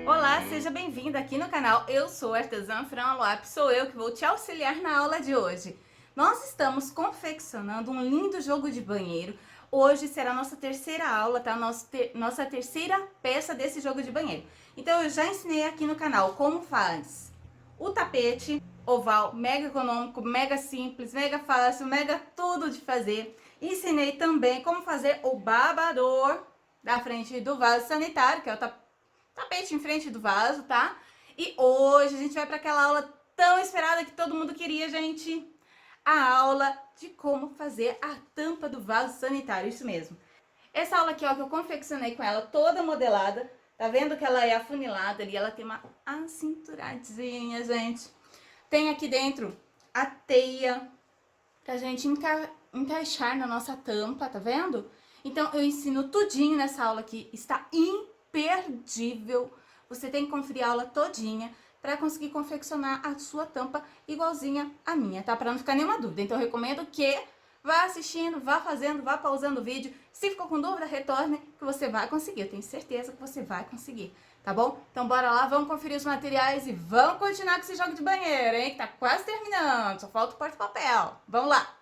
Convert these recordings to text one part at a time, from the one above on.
Olá, seja bem-vinda aqui no canal. Eu sou a artesã Fran Loap, sou eu que vou te auxiliar na aula de hoje. Nós estamos confeccionando um lindo jogo de banheiro. Hoje será a nossa terceira aula, tá? Nossa terceira peça desse jogo de banheiro. Então eu já ensinei aqui no canal como faz o tapete oval, mega econômico, mega simples, mega fácil, mega tudo de fazer. Ensinei também como fazer o babador da frente do vaso sanitário, que é o tapete em frente do vaso, tá? E hoje a gente vai para aquela aula tão esperada que todo mundo queria, gente. A aula de como fazer a tampa do vaso sanitário, isso mesmo. Essa aula aqui, ó, que eu confeccionei com ela toda modelada. Tá vendo que ela é afunilada ali? Ela tem uma acinturadinha, gente. Tem aqui dentro a teia pra gente encaixar na nossa tampa, tá vendo? Então eu ensino tudinho nessa aula aqui, está imperdível. Você tem que conferir a aula todinha para conseguir confeccionar a sua tampa igualzinha à minha, tá? Para não ficar nenhuma dúvida. Então eu recomendo que vá assistindo, vá fazendo, vá pausando o vídeo. Se ficou com dúvida, retorne que você vai conseguir. Eu tenho certeza que você vai conseguir, tá bom? Então bora lá, vamos conferir os materiais e vamos continuar com esse jogo de banheiro, hein? Que tá quase terminando, só falta o porta-papel. Vamos lá!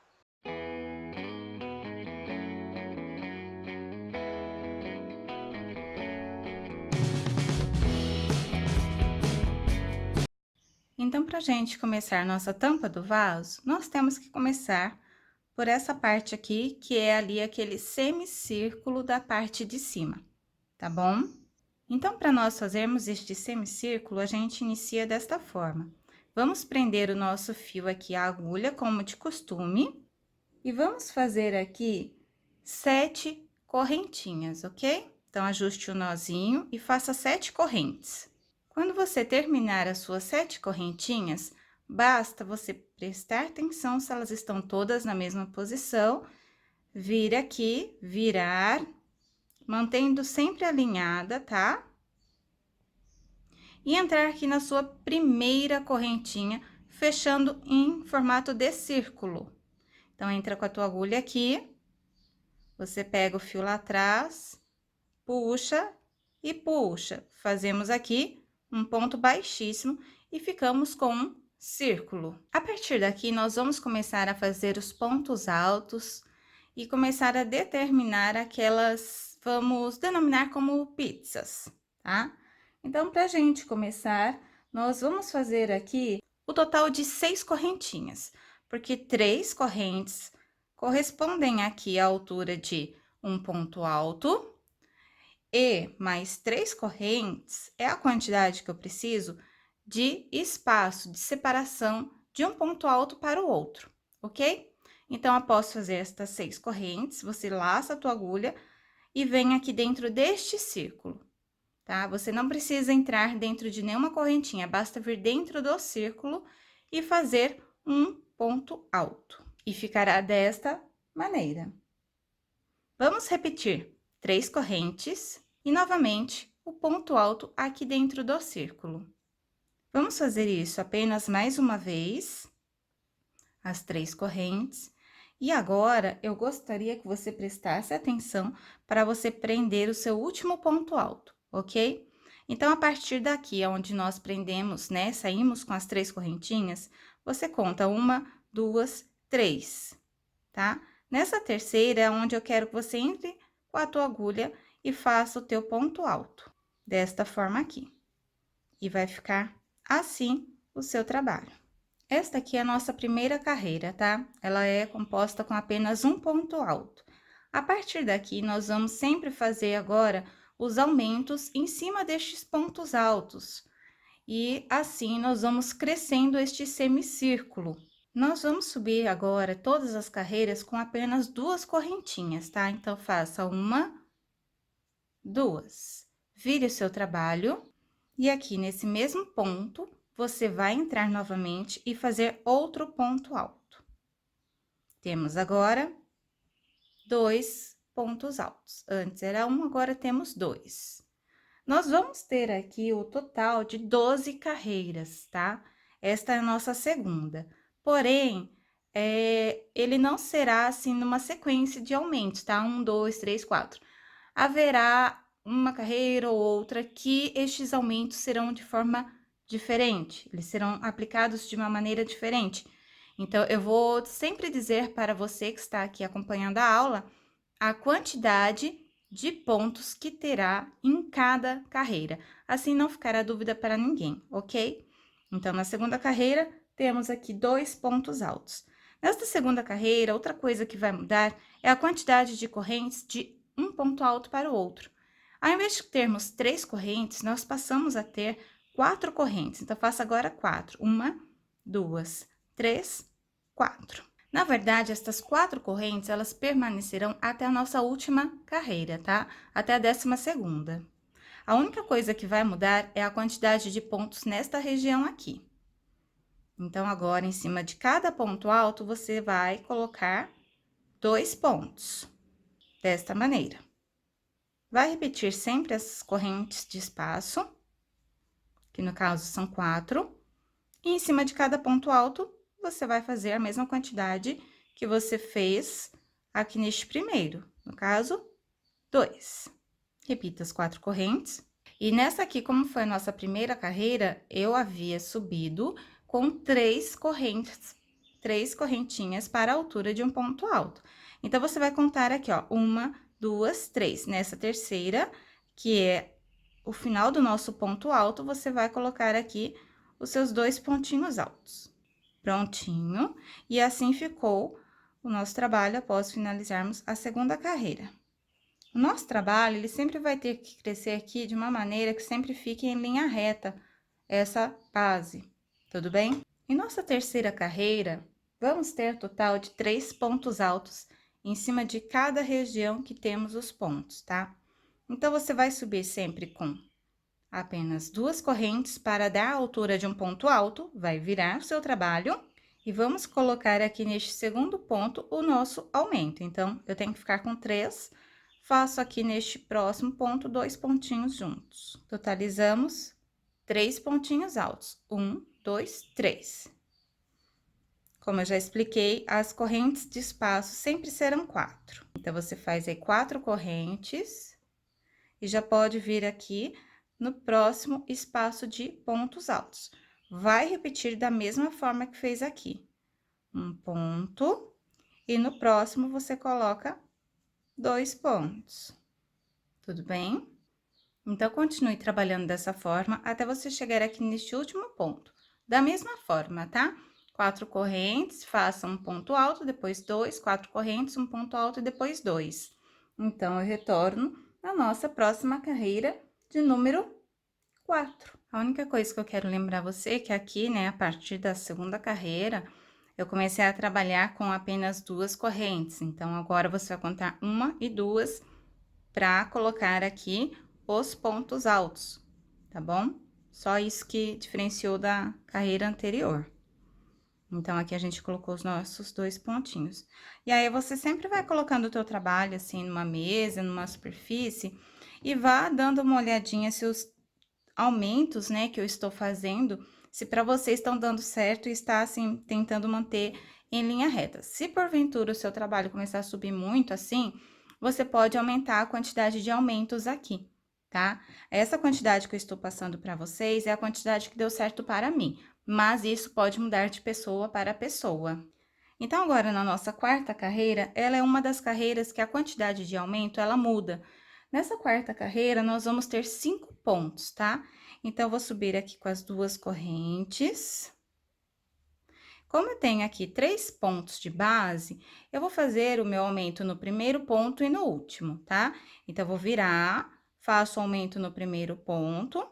Então, para a gente começar nossa tampa do vaso, nós temos que começar por essa parte aqui, que é ali aquele semicírculo da parte de cima, tá bom? Então, para nós fazermos este semicírculo, a gente inicia desta forma. Vamos prender o nosso fio aqui à agulha, como de costume, e vamos fazer aqui 7 correntinhas, ok? Então, ajuste o nozinho e faça 7 correntes. Quando você terminar as suas 7 correntinhas, basta você prestar atenção se elas estão todas na mesma posição, vir aqui, virar, mantendo sempre alinhada, tá? E entrar aqui na sua primeira correntinha, fechando em formato de círculo. Então, entra com a tua agulha aqui, você pega o fio lá atrás, puxa e puxa. Fazemos aqui um ponto baixíssimo e ficamos com um círculo. A partir daqui, nós vamos começar a fazer os pontos altos e começar a determinar aquelas, vamos denominar como pizzas, tá? Então, pra gente começar, nós vamos fazer aqui o total de 6 correntinhas, porque 3 correntes correspondem aqui à altura de um ponto alto, e mais 3 correntes é a quantidade que eu preciso de espaço de separação de um ponto alto para o outro, ok? Então, após fazer estas 6 correntes, você laça a tua agulha e vem aqui dentro deste círculo, tá? Você não precisa entrar dentro de nenhuma correntinha, basta vir dentro do círculo e fazer um ponto alto. E ficará desta maneira. Vamos repetir 3 correntes e, novamente, o ponto alto aqui dentro do círculo. Vamos fazer isso apenas mais uma vez, as 3 correntes. E agora, eu gostaria que você prestasse atenção para você prender o seu último ponto alto, ok? Então, a partir daqui, onde nós prendemos, né, saímos com as 3 correntinhas, você conta 1, 2, 3, tá? Nessa terceira é onde eu quero que você entre com a tua agulha e faça o teu ponto alto, desta forma aqui. E vai ficar assim o seu trabalho. Esta aqui é a nossa primeira carreira, tá? Ela é composta com apenas um ponto alto. A partir daqui, nós vamos sempre fazer agora os aumentos em cima destes pontos altos. E assim, nós vamos crescendo este semicírculo. Nós vamos subir agora todas as carreiras com apenas 2 correntinhas, tá? Então, faça 1, 2. Vire o seu trabalho. E aqui, nesse mesmo ponto, você vai entrar novamente e fazer outro ponto alto. Temos agora 2 pontos altos. Antes era 1, agora temos 2. Nós vamos ter aqui o total de 12 carreiras, tá? Esta é a nossa segunda. Porém, ele não será assim numa sequência de aumentos, tá? 1, 2, 3, 4. Haverá uma carreira ou outra que estes aumentos serão de forma diferente, eles serão aplicados de uma maneira diferente. Então, eu vou sempre dizer para você que está aqui acompanhando a aula a quantidade de pontos que terá em cada carreira. Assim não ficará dúvida para ninguém, ok? Então, na segunda carreira, temos aqui 2 pontos altos. Nesta segunda carreira, outra coisa que vai mudar é a quantidade de correntes de um ponto alto para o outro. Ao invés de termos 3 correntes, nós passamos a ter 4 correntes. Então, faça agora 4. 1, 2, 3, 4. Na verdade, estas 4 correntes, elas permanecerão até a nossa última carreira, tá? Até a 12ª. A única coisa que vai mudar é a quantidade de pontos nesta região aqui. Então, agora, em cima de cada ponto alto, você vai colocar 2 pontos, desta maneira. Vai repetir sempre as correntes de espaço, que no caso são 4, e em cima de cada ponto alto, você vai fazer a mesma quantidade que você fez aqui neste primeiro, no caso, 2. Repita as 4 correntes. E nessa aqui, como foi a nossa primeira carreira, eu havia subido com 3 correntes, 3 correntinhas para a altura de um ponto alto. Então, você vai contar aqui, ó, 1, 2, 3. Nessa terceira, que é o final do nosso ponto alto, você vai colocar aqui os seus 2 pontinhos altos. Prontinho. E assim ficou o nosso trabalho após finalizarmos a segunda carreira. O nosso trabalho, ele sempre vai ter que crescer aqui de uma maneira que sempre fique em linha reta, essa base, tudo bem? Em nossa terceira carreira, vamos ter total de 3 pontos altos em cima de cada região que temos os pontos, tá? Então, você vai subir sempre com apenas 2 correntes para dar a altura de um ponto alto, vai virar o seu trabalho. E vamos colocar aqui neste segundo ponto o nosso aumento. Então, eu tenho que ficar com 3, faço aqui neste próximo ponto 2 pontinhos juntos. Totalizamos 3 pontinhos altos. 1, 2, 3. Como eu já expliquei, as correntes de espaço sempre serão 4. Então, você faz aí 4 correntes e já pode vir aqui no próximo espaço de pontos altos. Vai repetir da mesma forma que fez aqui. Um ponto, e no próximo você coloca 2 pontos. Tudo bem? Então, continue trabalhando dessa forma até você chegar aqui neste último ponto. Da mesma forma, tá? 4 correntes, faça um ponto alto, depois 2, 4 correntes, um ponto alto e depois 2. Então, eu retorno na nossa próxima carreira de número 4. A única coisa que eu quero lembrar você é que aqui, né, a partir da segunda carreira, eu comecei a trabalhar com apenas 2 correntes. Então, agora você vai contar 1 e 2 para colocar aqui os pontos altos, tá bom? Só isso que diferenciou da carreira anterior. Então, aqui a gente colocou os nossos 2 pontinhos. E aí, você sempre vai colocando o teu trabalho, assim, numa mesa, numa superfície, e vá dando uma olhadinha se os aumentos, né, que eu estou fazendo, se para vocês estão dando certo e está, assim, tentando manter em linha reta. Se, porventura, o seu trabalho começar a subir muito, assim, você pode aumentar a quantidade de aumentos aqui, tá? Essa quantidade que eu estou passando para vocês é a quantidade que deu certo para mim, mas isso pode mudar de pessoa para pessoa. Então, agora, na nossa quarta carreira, ela é uma das carreiras que a quantidade de aumento, ela muda. Nessa quarta carreira, nós vamos ter 5 pontos, tá? Então, eu vou subir aqui com as 2 correntes. Como eu tenho aqui 3 pontos de base, eu vou fazer o meu aumento no primeiro ponto e no último, tá? Então, eu vou virar, faço o aumento no primeiro ponto,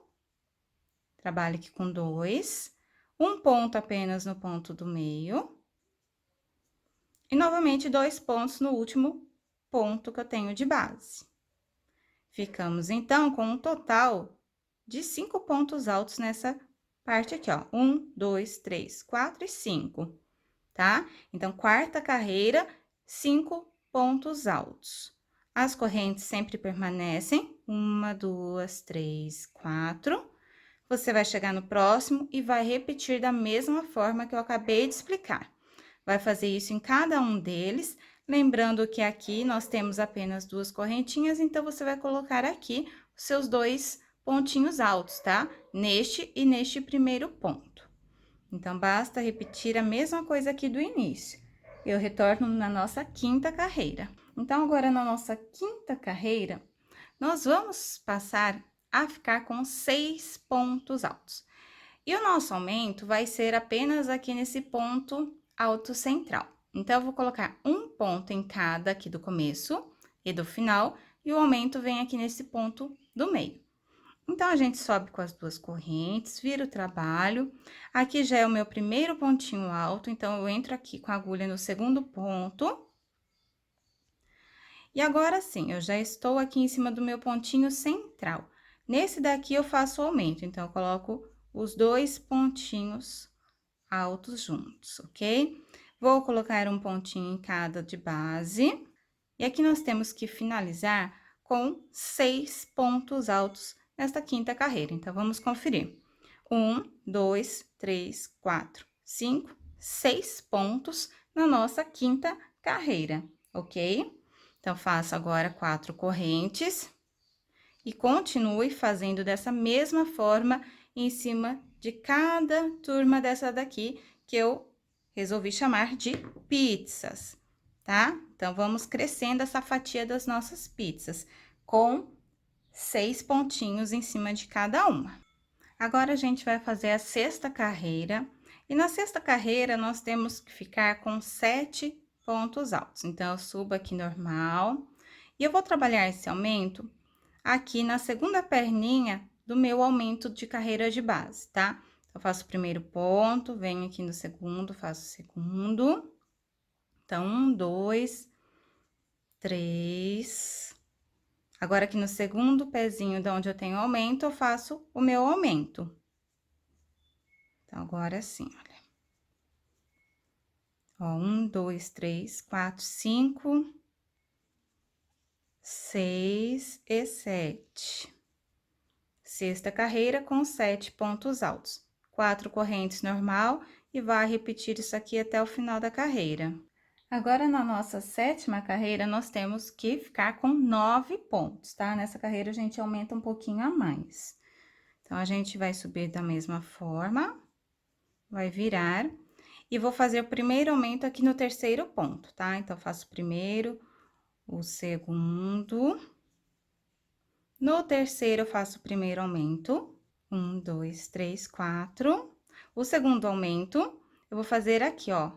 trabalho aqui com 2, um ponto apenas no ponto do meio, e novamente 2 pontos no último ponto que eu tenho de base. Ficamos, então, com um total de 5 pontos altos nessa parte aqui, ó. 1, 2, 3, 4 e 5, tá? Então, quarta carreira, 5 pontos altos. As correntes sempre permanecem, 1, 2, 3, 4. Você vai chegar no próximo e vai repetir da mesma forma que eu acabei de explicar. Vai fazer isso em cada um deles, lembrando que aqui nós temos apenas 2 correntinhas, então, você vai colocar aqui seus 2 pontinhos altos, tá? Neste e neste primeiro ponto. Então, basta repetir a mesma coisa aqui do início. Eu retorno na nossa quinta carreira. Então, agora na nossa quinta carreira, nós vamos passar a ficar com 6 pontos altos. E o nosso aumento vai ser apenas aqui nesse ponto alto central. Então, eu vou colocar um ponto em cada aqui do começo e do final, e o aumento vem aqui nesse ponto do meio. Então, a gente sobe com as 2 correntes, vira o trabalho. Aqui já é o meu primeiro pontinho alto, então, eu entro aqui com a agulha no segundo ponto. E agora sim, eu já estou aqui em cima do meu pontinho central. Nesse daqui, eu faço o aumento, então, eu coloco os 2 pontinhos altos juntos, ok? Vou colocar um pontinho em cada de base. E aqui nós temos que finalizar com 6 pontos altos nesta quinta carreira. Então, vamos conferir. 1, 2, 3, 4, 5, 6 pontos na nossa quinta carreira, ok? Então, faço agora 4 correntes e continue fazendo dessa mesma forma em cima de cada turma dessa daqui, que eu resolvi chamar de pizzas, tá? Então, vamos crescendo essa fatia das nossas pizzas, com 6 pontinhos em cima de cada uma. Agora, a gente vai fazer a sexta carreira, e na sexta carreira, nós temos que ficar com 7 pontos altos. Então, eu subo aqui normal, e eu vou trabalhar esse aumento aqui na segunda perninha do meu aumento de carreira de base, tá? Eu faço o primeiro ponto, venho aqui no segundo, faço o segundo. Então, 1, 2, 3. Agora, aqui no segundo pezinho de onde eu tenho aumento, eu faço o meu aumento. Então, agora sim, olha. Ó, 1, 2, 3, 4, 5, 6 e 7. Sexta carreira com 7 pontos altos. 4 correntes normal e vai repetir isso aqui até o final da carreira. Agora, na nossa sétima carreira, nós temos que ficar com 9 pontos, tá? Nessa carreira, a gente aumenta um pouquinho a mais. Então, a gente vai subir da mesma forma, vai virar, e vou fazer o primeiro aumento aqui no terceiro ponto, tá? Então, faço o primeiro, o segundo. No terceiro, eu faço o primeiro aumento. 1, 2, 3, 4. O segundo aumento, eu vou fazer aqui, ó,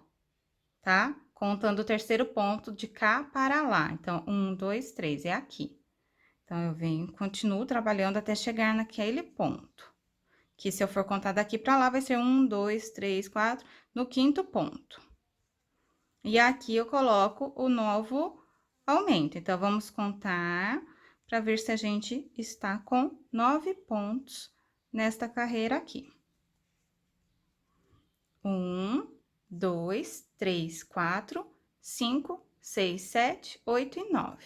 tá? Contando o terceiro ponto de cá para lá. Então, 1, 2, 3, é aqui. Então, eu venho, continuo trabalhando até chegar naquele ponto. Que se eu for contar daqui para lá, vai ser 1, 2, 3, 4, no quinto ponto. E aqui eu coloco o novo aumento. Então, vamos contar para ver se a gente está com 9 pontos nesta carreira aqui. 1, 2, 3, 4, 5, 6, 7, 8 e 9.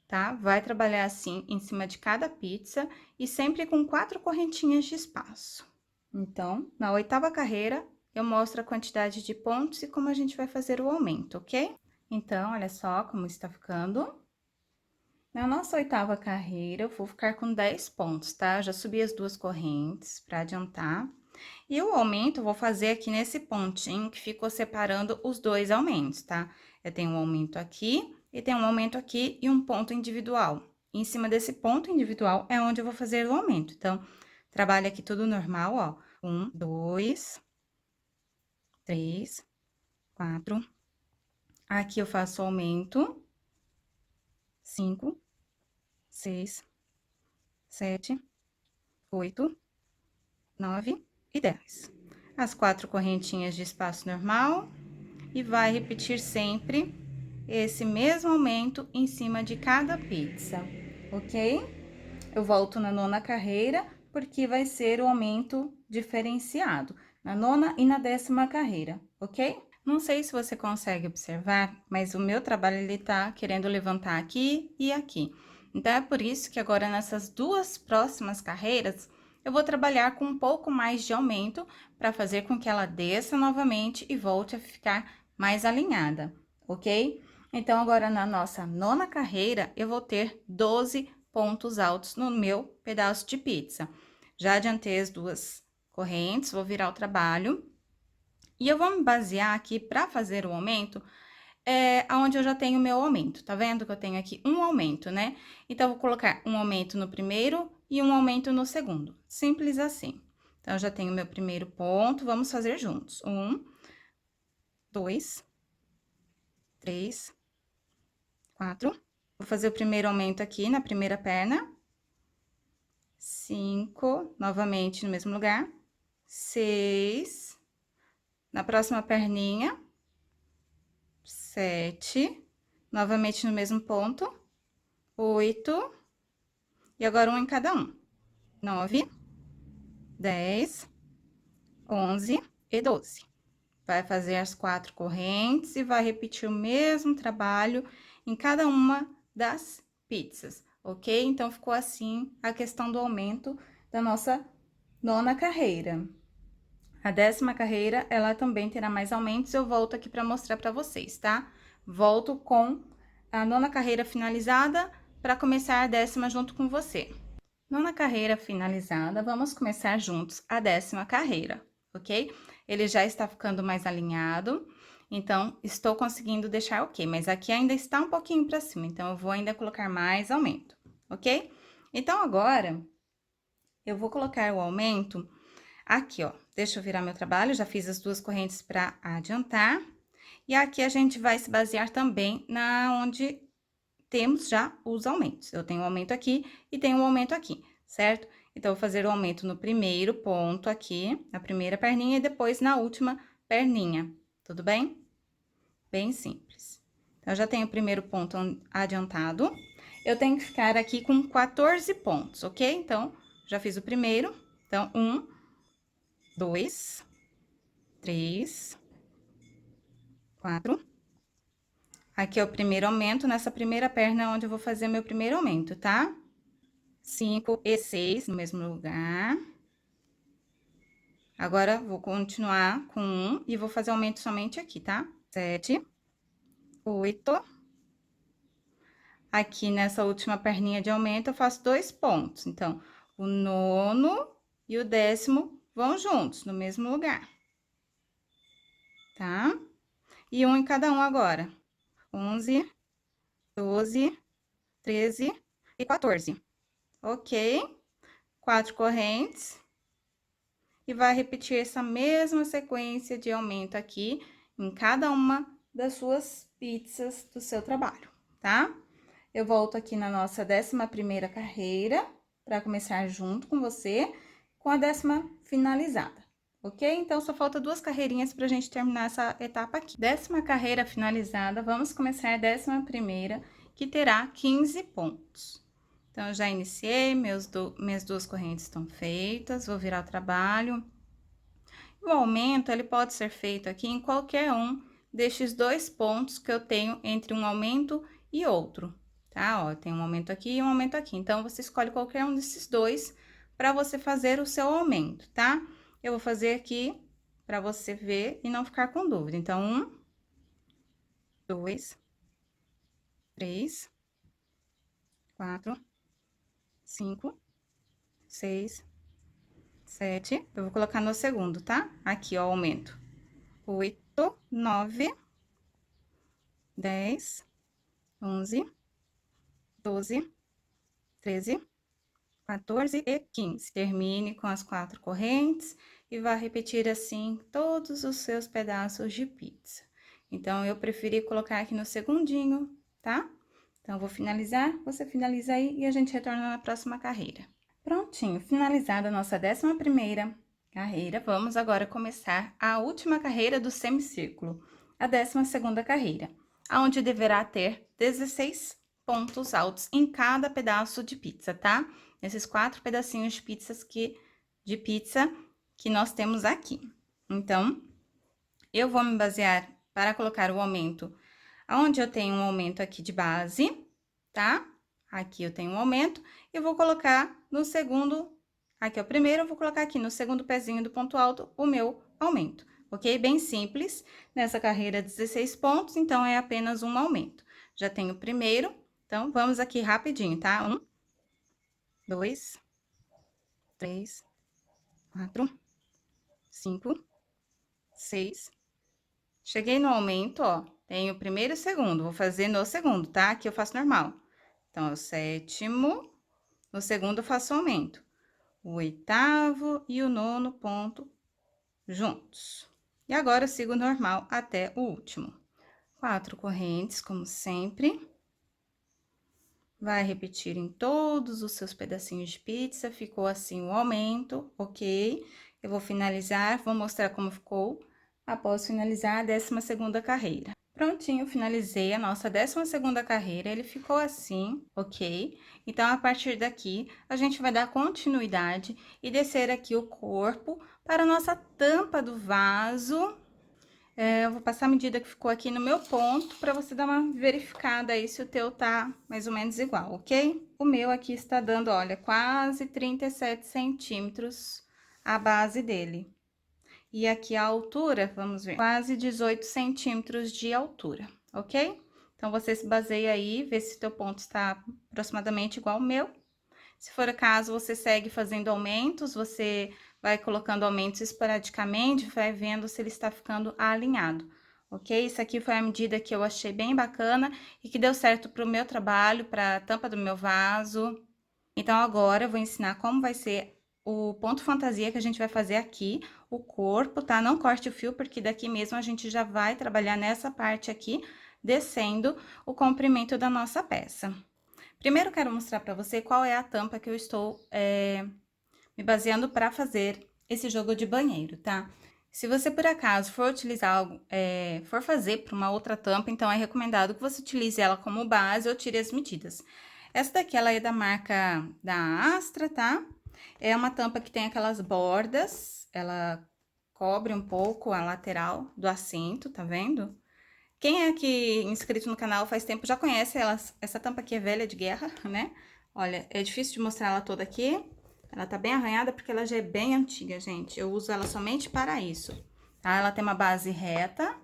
Tá? Vai trabalhar assim em cima de cada pizza e sempre com 4 correntinhas de espaço. Então, na oitava carreira, eu mostro a quantidade de pontos e como a gente vai fazer o aumento, ok? Então, olha só como está ficando. Na nossa oitava carreira, eu vou ficar com 10 pontos, tá? Eu já subi as 2 correntes para adiantar. E o aumento, eu vou fazer aqui nesse pontinho que ficou separando os 2 aumentos, tá? Eu tenho um aumento aqui e tenho um aumento aqui e um ponto individual. E em cima desse ponto individual é onde eu vou fazer o aumento. Então, trabalho aqui tudo normal, ó. 1, 2, 3, 4. Aqui eu faço o aumento. 5, 6, 7, 8, 9 e 10. As 4 correntinhas de espaço normal e vai repetir sempre esse mesmo aumento em cima de cada pizza, ok? Eu volto na nona carreira, porque vai ser o aumento diferenciado, na nona e na 10ª carreira, ok? Não sei se você consegue observar, mas o meu trabalho, ele tá querendo levantar aqui e aqui. Então, é por isso que agora, nessas 2 próximas carreiras, eu vou trabalhar com um pouco mais de aumento, para fazer com que ela desça novamente e volte a ficar mais alinhada, ok? Então, agora, na nossa nona carreira, eu vou ter 12 pontos altos no meu pedaço de pizza. Já adiantei as 2 correntes, vou virar o trabalho. E eu vou me basear aqui para fazer o aumento, aonde eu já tenho o meu aumento. Tá vendo que eu tenho aqui um aumento, né? Então, eu vou colocar um aumento no primeiro e um aumento no segundo. Simples assim. Então, eu já tenho o meu primeiro ponto, vamos fazer juntos. 1, 2, 3, 4. Vou fazer o primeiro aumento aqui na primeira perna. 5, novamente no mesmo lugar. 6, na próxima perninha. 7, novamente no mesmo ponto. 8, e agora um em cada um. 9, 10, 11 e 12. Vai fazer as 4 correntes e vai repetir o mesmo trabalho em cada uma das pizzas, ok? Então, ficou assim a questão do aumento da nossa 9ª carreira. A 10ª carreira, ela também terá mais aumentos, eu volto aqui para mostrar para vocês, tá? Volto com a 9ª carreira finalizada para começar a 10ª junto com você. 9ª carreira finalizada, vamos começar juntos a 10ª carreira, ok? Ele já está ficando mais alinhado, então, estou conseguindo deixar ok, mas aqui ainda está um pouquinho para cima, então, eu vou ainda colocar mais aumento, ok? Então, agora, eu vou colocar o aumento aqui, ó. Deixa eu virar meu trabalho, já fiz as 2 correntes para adiantar. E aqui a gente vai se basear também na onde temos já os aumentos. Eu tenho um aumento aqui e tenho um aumento aqui, certo? Então, eu vou fazer o aumento no primeiro ponto aqui, na primeira perninha, e depois na última perninha, tudo bem? Bem simples. Então, eu já tenho o primeiro ponto adiantado. Eu tenho que ficar aqui com 14 pontos, ok? Então, já fiz o primeiro. Então, 1, 2, 3, 4. Aqui é o primeiro aumento, nessa primeira perna é onde eu vou fazer meu primeiro aumento, tá? 5 e 6 no mesmo lugar. Agora, vou continuar com 1 e vou fazer aumento somente aqui, tá? 7, 8. Aqui nessa última perninha de aumento, eu faço 2 pontos. Então, o 9º e o 10º vão juntos, no mesmo lugar. Tá? E um em cada um agora. 11, 12, 13 e 14. Ok? 4 correntes. E vai repetir essa mesma sequência de aumento aqui em cada uma das suas pizzas do seu trabalho, tá? Eu volto aqui na nossa 11ª carreira para começar junto com você com a 10ª finalizada, ok? Então, só falta 2 carreirinhas para a gente terminar essa etapa aqui. 10ª carreira finalizada, vamos começar a 11ª, que terá 15 pontos. Então, eu já iniciei, minhas 2 correntes estão feitas, vou virar o trabalho. O aumento, ele pode ser feito aqui em qualquer um destes 2 pontos que eu tenho entre um aumento e outro, tá? Ó, tem um aumento aqui e um aumento aqui. Então, você escolhe qualquer um desses 2 para você fazer o seu aumento, tá? Eu vou fazer aqui para você ver e não ficar com dúvida. Então, 1, 2, 3, 4, 5, 6, 7. Eu vou colocar no segundo, tá? Aqui, ó, o aumento. 8, 9, 10, 11, 12, 13, 14 e 15. Termine com as 4 correntes e vá repetir assim todos os seus pedaços de pizza. Então, eu preferi colocar aqui no segundinho, tá? Então, eu vou finalizar, você finaliza aí e a gente retorna na próxima carreira. Prontinho, finalizada a nossa 11ª carreira, vamos agora começar a última carreira do semicírculo, a 12ª carreira, aonde deverá ter 16 pontos altos em cada pedaço de pizza, tá? Nesses 4 pedacinhos de pizza que nós temos aqui. Então, eu vou me basear para colocar o aumento aonde eu tenho um aumento aqui de base, tá? Aqui eu tenho um aumento, eu vou colocar no segundo, aqui é o primeiro, eu vou colocar aqui no segundo pezinho do ponto alto o meu aumento, ok? Bem simples, nessa carreira 16 pontos, então é apenas um aumento. Já tenho o primeiro, então vamos aqui rapidinho, tá? 1, 2, 3, 4, 5, 6. Cheguei no aumento, ó, tem o primeiro e o segundo, vou fazer no segundo, tá? Aqui eu faço normal. Então, é o sétimo, no segundo eu faço aumento. O oitavo e o nono ponto juntos. E agora eu sigo normal até o último. 4 correntes, como sempre. Vai repetir em todos os seus pedacinhos de pizza, ficou assim o aumento, ok? Eu vou finalizar, vou mostrar como ficou após finalizar a 12ª carreira. Prontinho, finalizei a nossa 12ª carreira, ele ficou assim, ok? Então, a partir daqui, a gente vai dar continuidade e descer aqui o corpo para a nossa tampa do vaso. Eu vou passar a medida que ficou aqui no meu ponto, para você dar uma verificada aí se o teu tá mais ou menos igual, ok? O meu aqui está dando, olha, quase 37 centímetros a base dele. E aqui a altura, vamos ver, quase 18 centímetros de altura, ok? Então, você se baseia aí, vê se teu ponto está aproximadamente igual ao meu. Se for o caso, você segue fazendo aumentos, você vai colocando aumentos esporadicamente, vai vendo se ele está ficando alinhado, ok? Isso aqui foi a medida que eu achei bem bacana e que deu certo para o meu trabalho, para a tampa do meu vaso. Então, agora eu vou ensinar como vai ser o ponto fantasia que a gente vai fazer aqui, o corpo, tá? Não corte o fio, porque daqui mesmo a gente já vai trabalhar nessa parte aqui, descendo o comprimento da nossa peça. Primeiro, quero mostrar para você qual é a tampa que eu estou me baseando para fazer esse jogo de banheiro, tá? Se você, por acaso, for utilizar algo, for fazer para uma outra tampa, então é recomendado que você utilize ela como base ou tire as medidas. Essa daqui, ela é da marca da Astra, tá? É uma tampa que tem aquelas bordas, ela cobre um pouco a lateral do assento, tá vendo? Quem é aqui inscrito no canal faz tempo já conhece essa tampa aqui é velha de guerra, né? Olha, é difícil de mostrar ela toda aqui. Ela tá bem arranhada porque ela já é bem antiga, gente. Eu uso ela somente para isso, tá? Ela tem uma base reta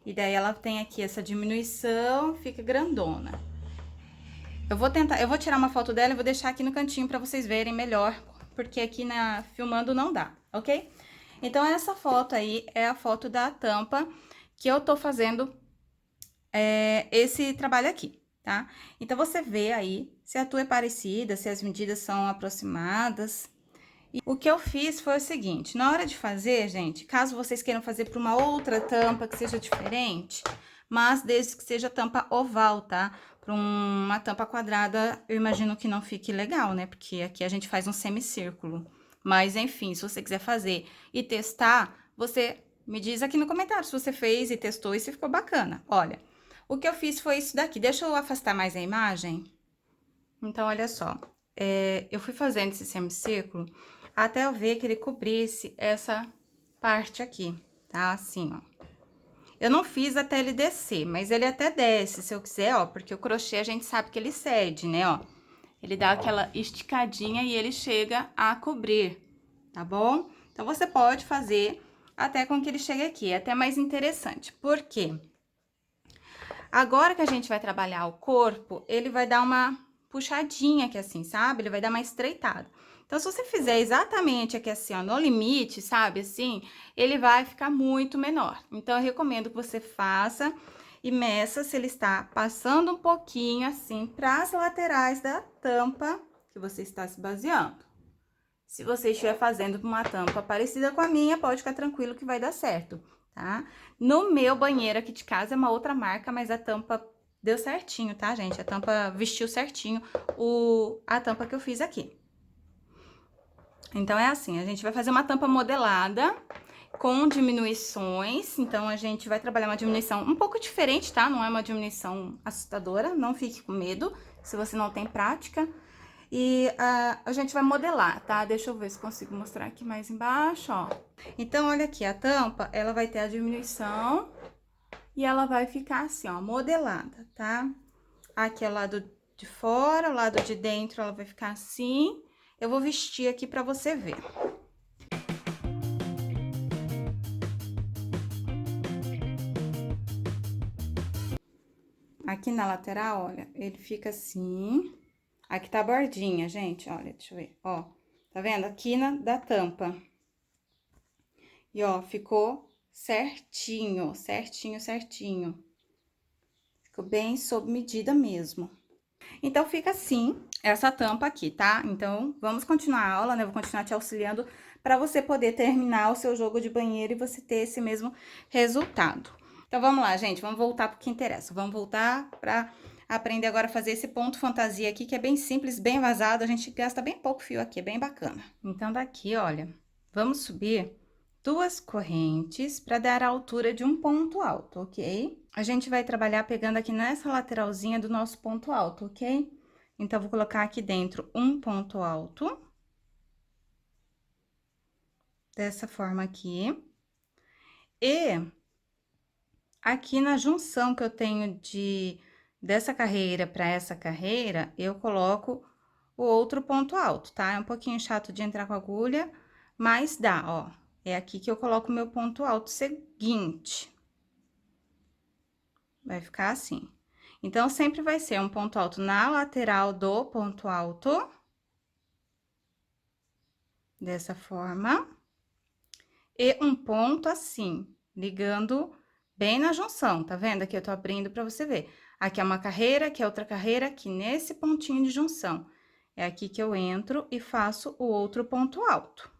e daí ela tem aqui essa diminuição, fica grandona. Eu vou tirar uma foto dela e vou deixar aqui no cantinho para vocês verem melhor, porque aqui filmando não dá, ok? Então, essa foto aí é a foto da tampa que eu tô fazendo esse trabalho aqui, tá? Então, você vê aí se a tua é parecida, se as medidas são aproximadas. E o que eu fiz foi o seguinte, na hora de fazer, gente, caso vocês queiram fazer para uma outra tampa que seja diferente, mas desde que seja tampa oval, tá? Para uma tampa quadrada, eu imagino que não fique legal, né? Porque aqui a gente faz um semicírculo. Mas, enfim, se você quiser fazer e testar, você me diz aqui no comentário se você fez e testou e se ficou bacana. Olha, o que eu fiz foi isso daqui. Deixa eu afastar mais a imagem. Então, olha só. Eu fui fazendo esse semicírculo até eu ver que ele cobrisse essa parte aqui, tá? Assim, ó. Eu não fiz até ele descer, mas ele até desce, se eu quiser, ó. Porque o crochê a gente sabe que ele cede, né, ó. Ele dá aquela esticadinha e ele chega a cobrir, tá bom? Então, você pode fazer até com que ele chegue aqui. É até mais interessante. Por quê? Agora que a gente vai trabalhar o corpo, ele vai dar uma puxadinha aqui assim, sabe? Ele vai dar uma estreitada. Então, se você fizer exatamente aqui assim, ó, no limite, sabe, assim, ele vai ficar muito menor. Então, eu recomendo que você faça e meça se ele está passando um pouquinho assim para as laterais da tampa que você está se baseando. Se você estiver fazendo uma tampa parecida com a minha, pode ficar tranquilo que vai dar certo, tá? No meu banheiro aqui de casa é uma outra marca, mas a tampa deu certinho, tá, gente? A tampa vestiu certinho a tampa que eu fiz aqui. Então, é assim, a gente vai fazer uma tampa modelada com diminuições. Então, a gente vai trabalhar uma diminuição um pouco diferente, tá? Não é uma diminuição assustadora, não fique com medo se você não tem prática. E a gente vai modelar, tá? Deixa eu ver se consigo mostrar aqui mais embaixo, ó. Então, olha aqui, a tampa, ela vai ter a diminuição e ela vai ficar assim, ó, modelada, tá? Aqui é o lado de fora, o lado de dentro ela vai ficar assim. Eu vou vestir aqui pra você ver. Aqui na lateral, olha, ele fica assim. Aqui tá a bordinha, gente, olha, deixa eu ver, ó. Tá vendo? Aqui da tampa. E, ó, ficou certinho, certinho, certinho. Ficou bem sob medida mesmo. Então, fica assim, essa tampa aqui, tá? Então, vamos continuar a aula, né? Eu vou continuar te auxiliando para você poder terminar o seu jogo de banheiro e você ter esse mesmo resultado. Então, vamos lá, gente, vamos voltar pro que interessa. Vamos voltar para aprender agora a fazer esse ponto fantasia aqui, que é bem simples, bem vazado, a gente gasta bem pouco fio aqui, é bem bacana. Então, daqui, olha, vamos subir 2 correntes para dar a altura de um ponto alto, ok? A gente vai trabalhar pegando aqui nessa lateralzinha do nosso ponto alto, ok? Então, vou colocar aqui dentro um ponto alto. Dessa forma aqui. E aqui na junção que eu tenho dessa carreira para essa carreira, eu coloco o outro ponto alto, tá? É um pouquinho chato de entrar com a agulha, mas dá, ó. É aqui que eu coloco o meu ponto alto seguinte. Vai ficar assim. Então, sempre vai ser um ponto alto na lateral do ponto alto. Dessa forma. E um ponto assim, ligando bem na junção, tá vendo? Aqui eu tô abrindo pra você ver. Aqui é uma carreira, aqui é outra carreira, aqui nesse pontinho de junção. É aqui que eu entro e faço o outro ponto alto.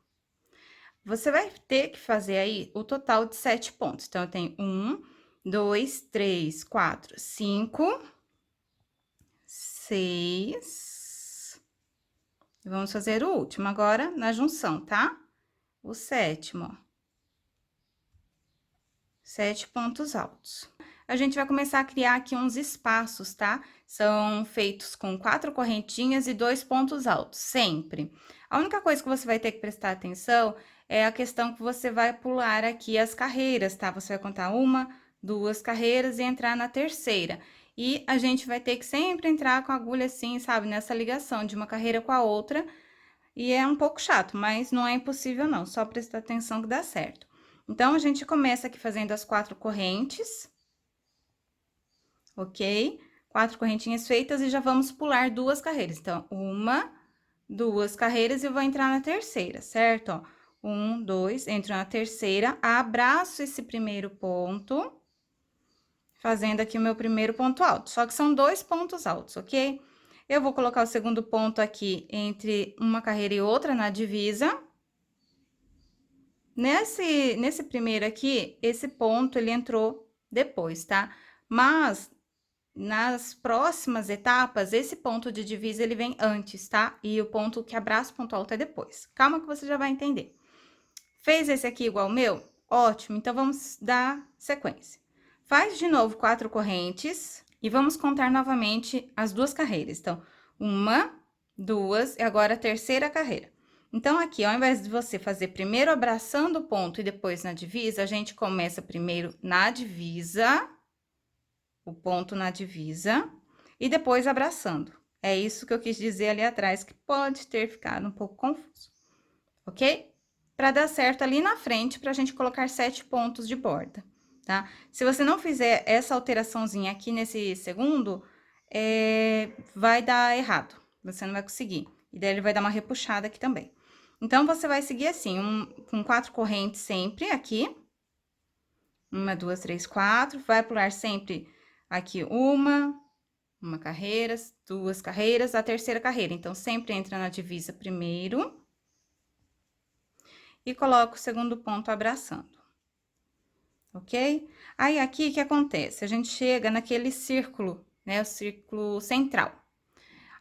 Você vai ter que fazer aí o total de 7 pontos. Então, eu tenho 1, 2, 3, 4, 5, 6. Vamos fazer o último agora na junção, tá? O sétimo, ó. 7 pontos altos. A gente vai começar a criar aqui uns espaços, tá? São feitos com 4 correntinhas e 2 pontos altos, sempre. A única coisa que você vai ter que prestar atenção é a questão que você vai pular aqui as carreiras, tá? Você vai contar 1, 2 carreiras e entrar na terceira. E a gente vai ter que sempre entrar com a agulha assim, sabe? Nessa ligação de uma carreira com a outra. E é um pouco chato, mas não é impossível não, só prestar atenção que dá certo. Então, a gente começa aqui fazendo as 4 correntes, ok? 4 correntinhas feitas e já vamos pular 2 carreiras. Então, 1, 2 carreiras e eu vou entrar na terceira, certo? Ó, 1, 2, entro na terceira, abraço esse primeiro ponto, fazendo aqui o meu primeiro ponto alto. Só que são 2 pontos altos, ok? Eu vou colocar o segundo ponto aqui entre uma carreira e outra na divisa. Nesse primeiro aqui, esse ponto ele entrou depois, tá? Mas nas próximas etapas, esse ponto de divisa ele vem antes, tá? E o ponto que abraça o ponto alto é depois. Calma que você já vai entender. Fez esse aqui igual o meu? Ótimo, então vamos dar sequência. Faz de novo 4 correntes e vamos contar novamente as 2 carreiras. Então, 1, 2 e agora a terceira carreira. Então, aqui, ao invés de você fazer primeiro abraçando o ponto e depois na divisa, a gente começa primeiro na divisa, o ponto na divisa, e depois abraçando. É isso que eu quis dizer ali atrás, que pode ter ficado um pouco confuso, ok? Para dar certo ali na frente, pra gente colocar 7 pontos de borda, tá? Se você não fizer essa alteraçãozinha aqui nesse segundo, vai dar errado, você não vai conseguir. E daí ele vai dar uma repuxada aqui também. Então, você vai seguir assim, com 4 correntes sempre aqui. 1, 2, 3, 4. Vai pular sempre aqui uma carreira, 2 carreiras, a terceira carreira. Então, sempre entra na divisa primeiro. E coloca o segundo ponto abraçando. Ok? Aí, aqui, o que acontece? A gente chega naquele círculo, né? O círculo central.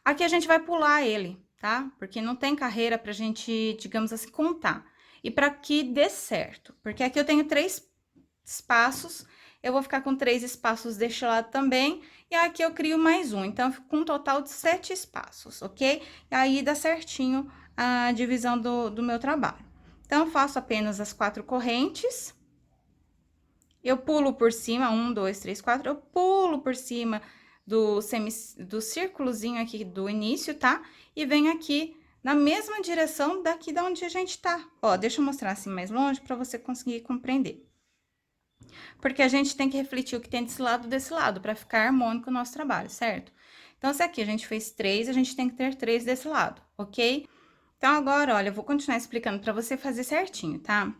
Aqui, a gente vai pular ele, tá? Porque não tem carreira pra gente, digamos assim, contar. E para que dê certo, porque aqui eu tenho 3 espaços, eu vou ficar com 3 espaços deste lado também, e aqui eu crio mais um, então, eu fico com um total de 7 espaços, ok? E aí, dá certinho a divisão do meu trabalho. Então, eu faço apenas as 4 correntes, eu pulo por cima, 1, 2, 3, 4, eu pulo por cima do círculozinho aqui do início, tá? E venho aqui na mesma direção daqui da onde a gente tá. Ó, deixa eu mostrar assim mais longe para você conseguir compreender. Porque a gente tem que refletir o que tem desse lado, para ficar harmônico o nosso trabalho, certo? Então, se aqui a gente fez 3, a gente tem que ter 3 desse lado, ok? Então, agora, olha, eu vou continuar explicando para você fazer certinho, tá?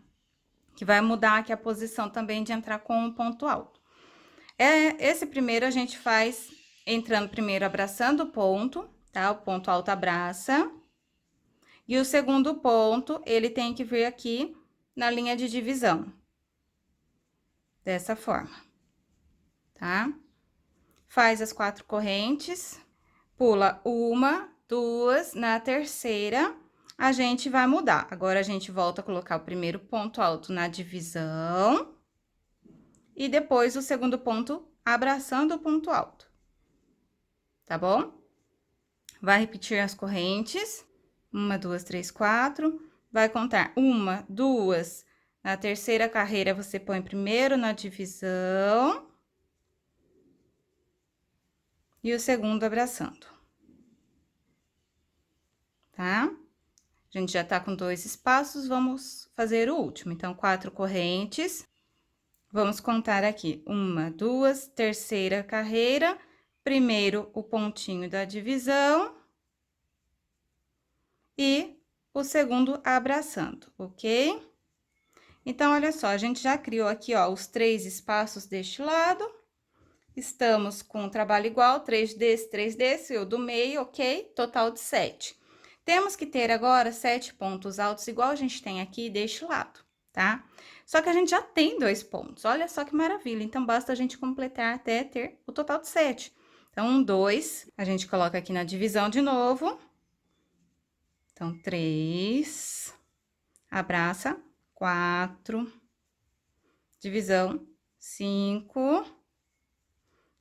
Que vai mudar aqui a posição também de entrar com o ponto alto. Esse primeiro a gente faz entrando primeiro abraçando o ponto, tá? O ponto alto abraça. E o segundo ponto, ele tem que vir aqui na linha de divisão. Dessa forma, tá? Faz as 4 correntes, pula 1, 2, na terceira, a gente vai mudar. Agora, a gente volta a colocar o primeiro ponto alto na divisão. E depois, o segundo ponto, abraçando o ponto alto. Tá bom? Vai repetir as correntes. 1, 2, 3, 4. Vai contar 1, 2. Na terceira carreira, você põe primeiro na divisão. E o segundo abraçando. Tá? A gente já tá com 2 espaços, vamos fazer o último. Então, 4 correntes. Vamos contar aqui. 1, 2, terceira carreira. Primeiro, o pontinho da divisão. E o segundo abraçando, ok? Então, olha só, a gente já criou aqui, ó, os 3 espaços deste lado. Estamos com um trabalho igual, 3 desse, eu do meio, ok? Total de 7. Temos que ter agora 7 pontos altos, igual a gente tem aqui deste lado, tá? Só que a gente já tem 2 pontos, olha só que maravilha. Então, basta a gente completar até ter o total de 7. Então, 1, 2, a gente coloca aqui na divisão de novo. Então, 3, abraça, 4, divisão, 5,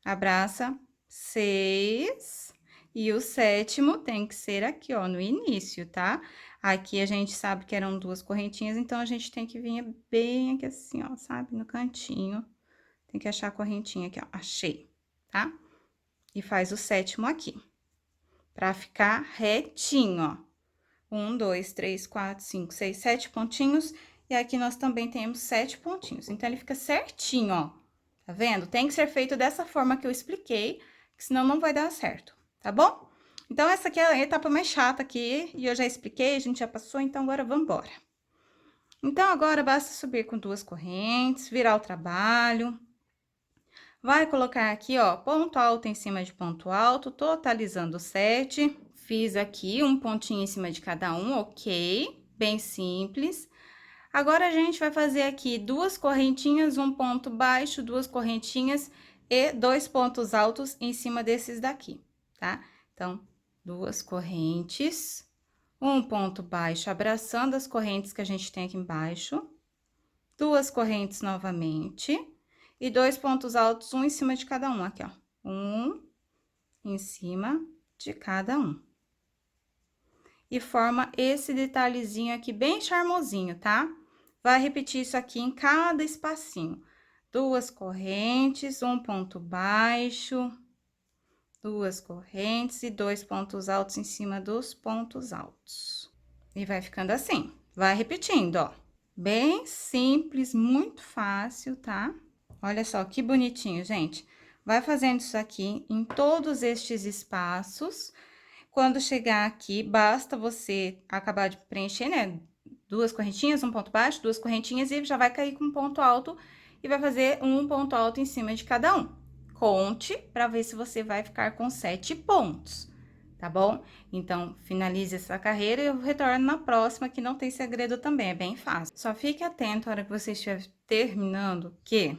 abraça, 6, e o sétimo tem que ser aqui, ó, no início, tá? Aqui a gente sabe que eram 2 correntinhas, então a gente tem que vir bem aqui assim, ó, sabe? No cantinho. Tem que achar a correntinha aqui, ó, achei, tá? E faz o sétimo aqui, pra ficar retinho, ó. 1, 2, 3, 4, 5, 6, 7 pontinhos. E aqui nós também temos 7 pontinhos. Então, ele fica certinho, ó. Tá vendo? Tem que ser feito dessa forma que eu expliquei, que senão não vai dar certo, tá bom? Então, essa aqui é a etapa mais chata aqui, e eu já expliquei, a gente já passou, então agora vamos embora. Então, agora basta subir com 2 correntes, virar o trabalho. Vai colocar aqui, ó, ponto alto em cima de ponto alto, totalizando 7. Fiz aqui um pontinho em cima de cada um, ok? Bem simples. Agora, a gente vai fazer aqui 2 correntinhas, um ponto baixo, 2 correntinhas e 2 pontos altos em cima desses daqui, tá? Então, 2 correntes, um ponto baixo, abraçando as correntes que a gente tem aqui embaixo, 2 correntes novamente, e 2 pontos altos, um em cima de cada um, aqui, ó. Um em cima de cada um. E forma esse detalhezinho aqui bem charmosinho, tá? Vai repetir isso aqui em cada espacinho. 2 correntes, um ponto baixo, 2 correntes e 2 pontos altos em cima dos pontos altos. E vai ficando assim. Vai repetindo, ó. Bem simples, muito fácil, tá? Olha só que bonitinho, gente. Vai fazendo isso aqui em todos estes espaços. Quando chegar aqui, basta você acabar de preencher, né? 2 correntinhas, um ponto baixo, 2 correntinhas, e já vai cair com um ponto alto e vai fazer um ponto alto em cima de cada um. Conte para ver se você vai ficar com 7 pontos, tá bom? Então, finalize essa carreira e eu retorno na próxima, que não tem segredo também, é bem fácil. Só fique atento na hora que você estiver terminando, que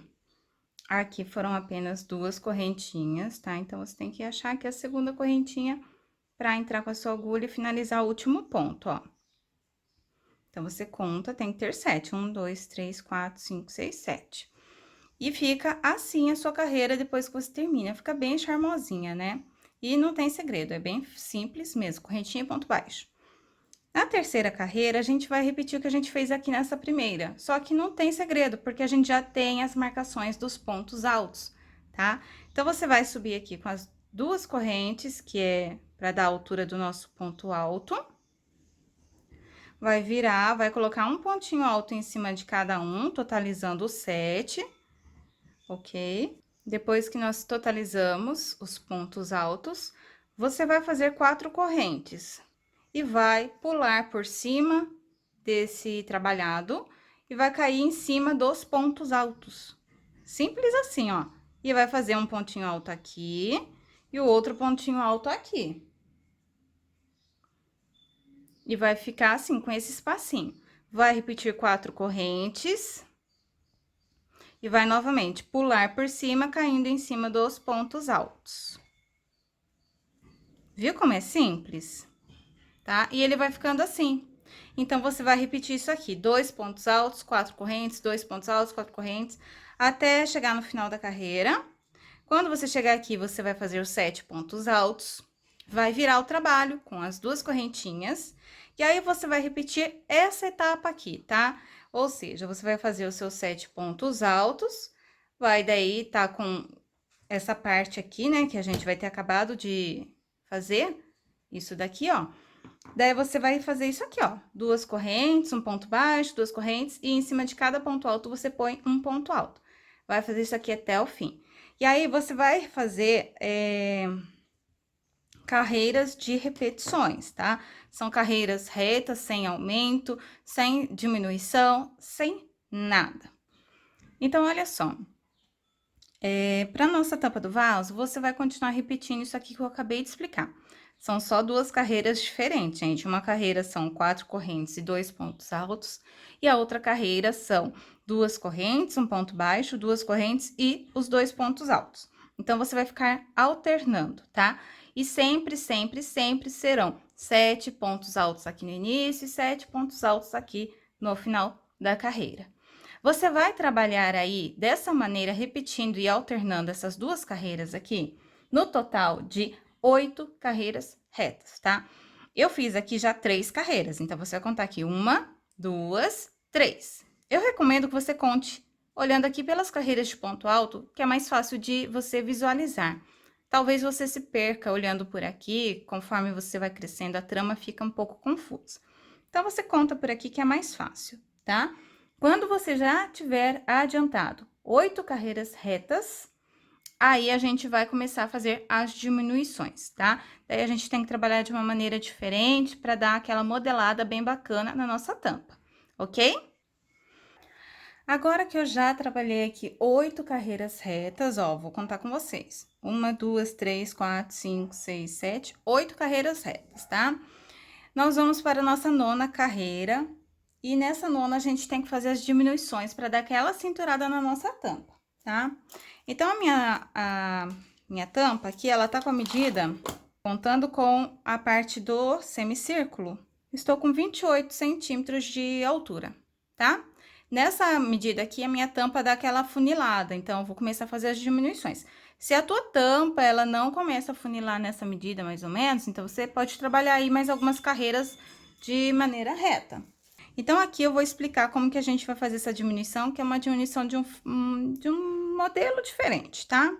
aqui foram apenas 2 correntinhas, tá? Então, você tem que achar aqui a segunda correntinha para entrar com a sua agulha e finalizar o último ponto, ó. Então, você conta, tem que ter 7. 1, 2, 3, 4, 5, 6, 7. E fica assim a sua carreira depois que você termina. Fica bem charmosinha, né? E não tem segredo, é bem simples mesmo, correntinha e ponto baixo. Na terceira carreira, a gente vai repetir o que a gente fez aqui nessa primeira. Só que não tem segredo, porque a gente já tem as marcações dos pontos altos, tá? Então, você vai subir aqui com as 2 correntes, que é para dar a altura do nosso ponto alto. Vai virar, vai colocar um pontinho alto em cima de cada um, totalizando 7, ok? Depois que nós totalizamos os pontos altos, você vai fazer 4 correntes e vai pular por cima desse trabalhado e vai cair em cima dos pontos altos. Simples assim, ó. E vai fazer um pontinho alto aqui e o outro pontinho alto aqui. E vai ficar assim, com esse espacinho. Vai repetir 4 correntes. E vai novamente pular por cima, caindo em cima dos pontos altos. Viu como é simples? Tá? E ele vai ficando assim. Então, você vai repetir isso aqui: 2 pontos altos, 4 correntes, 2 pontos altos, 4 correntes, até chegar no final da carreira. Quando você chegar aqui, você vai fazer os 7 pontos altos, vai virar o trabalho com as 2 correntinhas, e aí você vai repetir essa etapa aqui, tá? Ou seja, você vai fazer os seus 7 pontos altos, vai daí tá com essa parte aqui, né, que a gente vai ter acabado de fazer, isso daqui, ó. Daí, você vai fazer isso aqui, ó, 2 correntes, um ponto baixo, 2 correntes, e em cima de cada ponto alto, você põe um ponto alto. Vai fazer isso aqui até o fim. E aí, você vai fazer carreiras de repetições, tá? São carreiras retas, sem aumento, sem diminuição, sem nada. Então, olha só. Para nossa tampa do vaso, você vai continuar repetindo isso aqui que eu acabei de explicar. São só 2 carreiras diferentes, gente. Uma carreira são 4 correntes e 2 pontos altos, e a outra carreira são 2 correntes, um ponto baixo, 2 correntes e os 2 pontos altos. Então, você vai ficar alternando, tá? E sempre, sempre, sempre serão 7 pontos altos aqui no início e 7 pontos altos aqui no final da carreira. Você vai trabalhar aí dessa maneira, repetindo e alternando essas 2 carreiras aqui, no total de 8 carreiras retas, tá? Eu fiz aqui já 3 carreiras, então você vai contar aqui 1, 2, 3. Eu recomendo que você conte olhando aqui pelas carreiras de ponto alto, que é mais fácil de você visualizar. Talvez você se perca olhando por aqui, conforme você vai crescendo, a trama fica um pouco confusa. Então, você conta por aqui que é mais fácil, tá? Quando você já tiver adiantado 8 carreiras retas, aí a gente vai começar a fazer as diminuições, tá? Daí, a gente tem que trabalhar de uma maneira diferente para dar aquela modelada bem bacana na nossa tampa, ok? Agora que eu já trabalhei aqui 8 carreiras retas, ó, vou contar com vocês. 1, 2, 3, 4, 5, 6, 7, 8 carreiras retas, tá? Nós vamos para a nossa 9ª carreira. E nessa 9ª, a gente tem que fazer as diminuições para dar aquela cinturada na nossa tampa, tá? Então, a minha tampa aqui, ela tá com a medida, contando com a parte do semicírculo, estou com 28 centímetros de altura, tá? Nessa medida aqui, a minha tampa dá aquela afunilada, então, eu vou começar a fazer as diminuições. Se a tua tampa, ela não começa a funilar nessa medida, mais ou menos, então, você pode trabalhar aí mais algumas carreiras de maneira reta. Então, aqui eu vou explicar como que a gente vai fazer essa diminuição, que é uma diminuição de um modelo diferente, tá?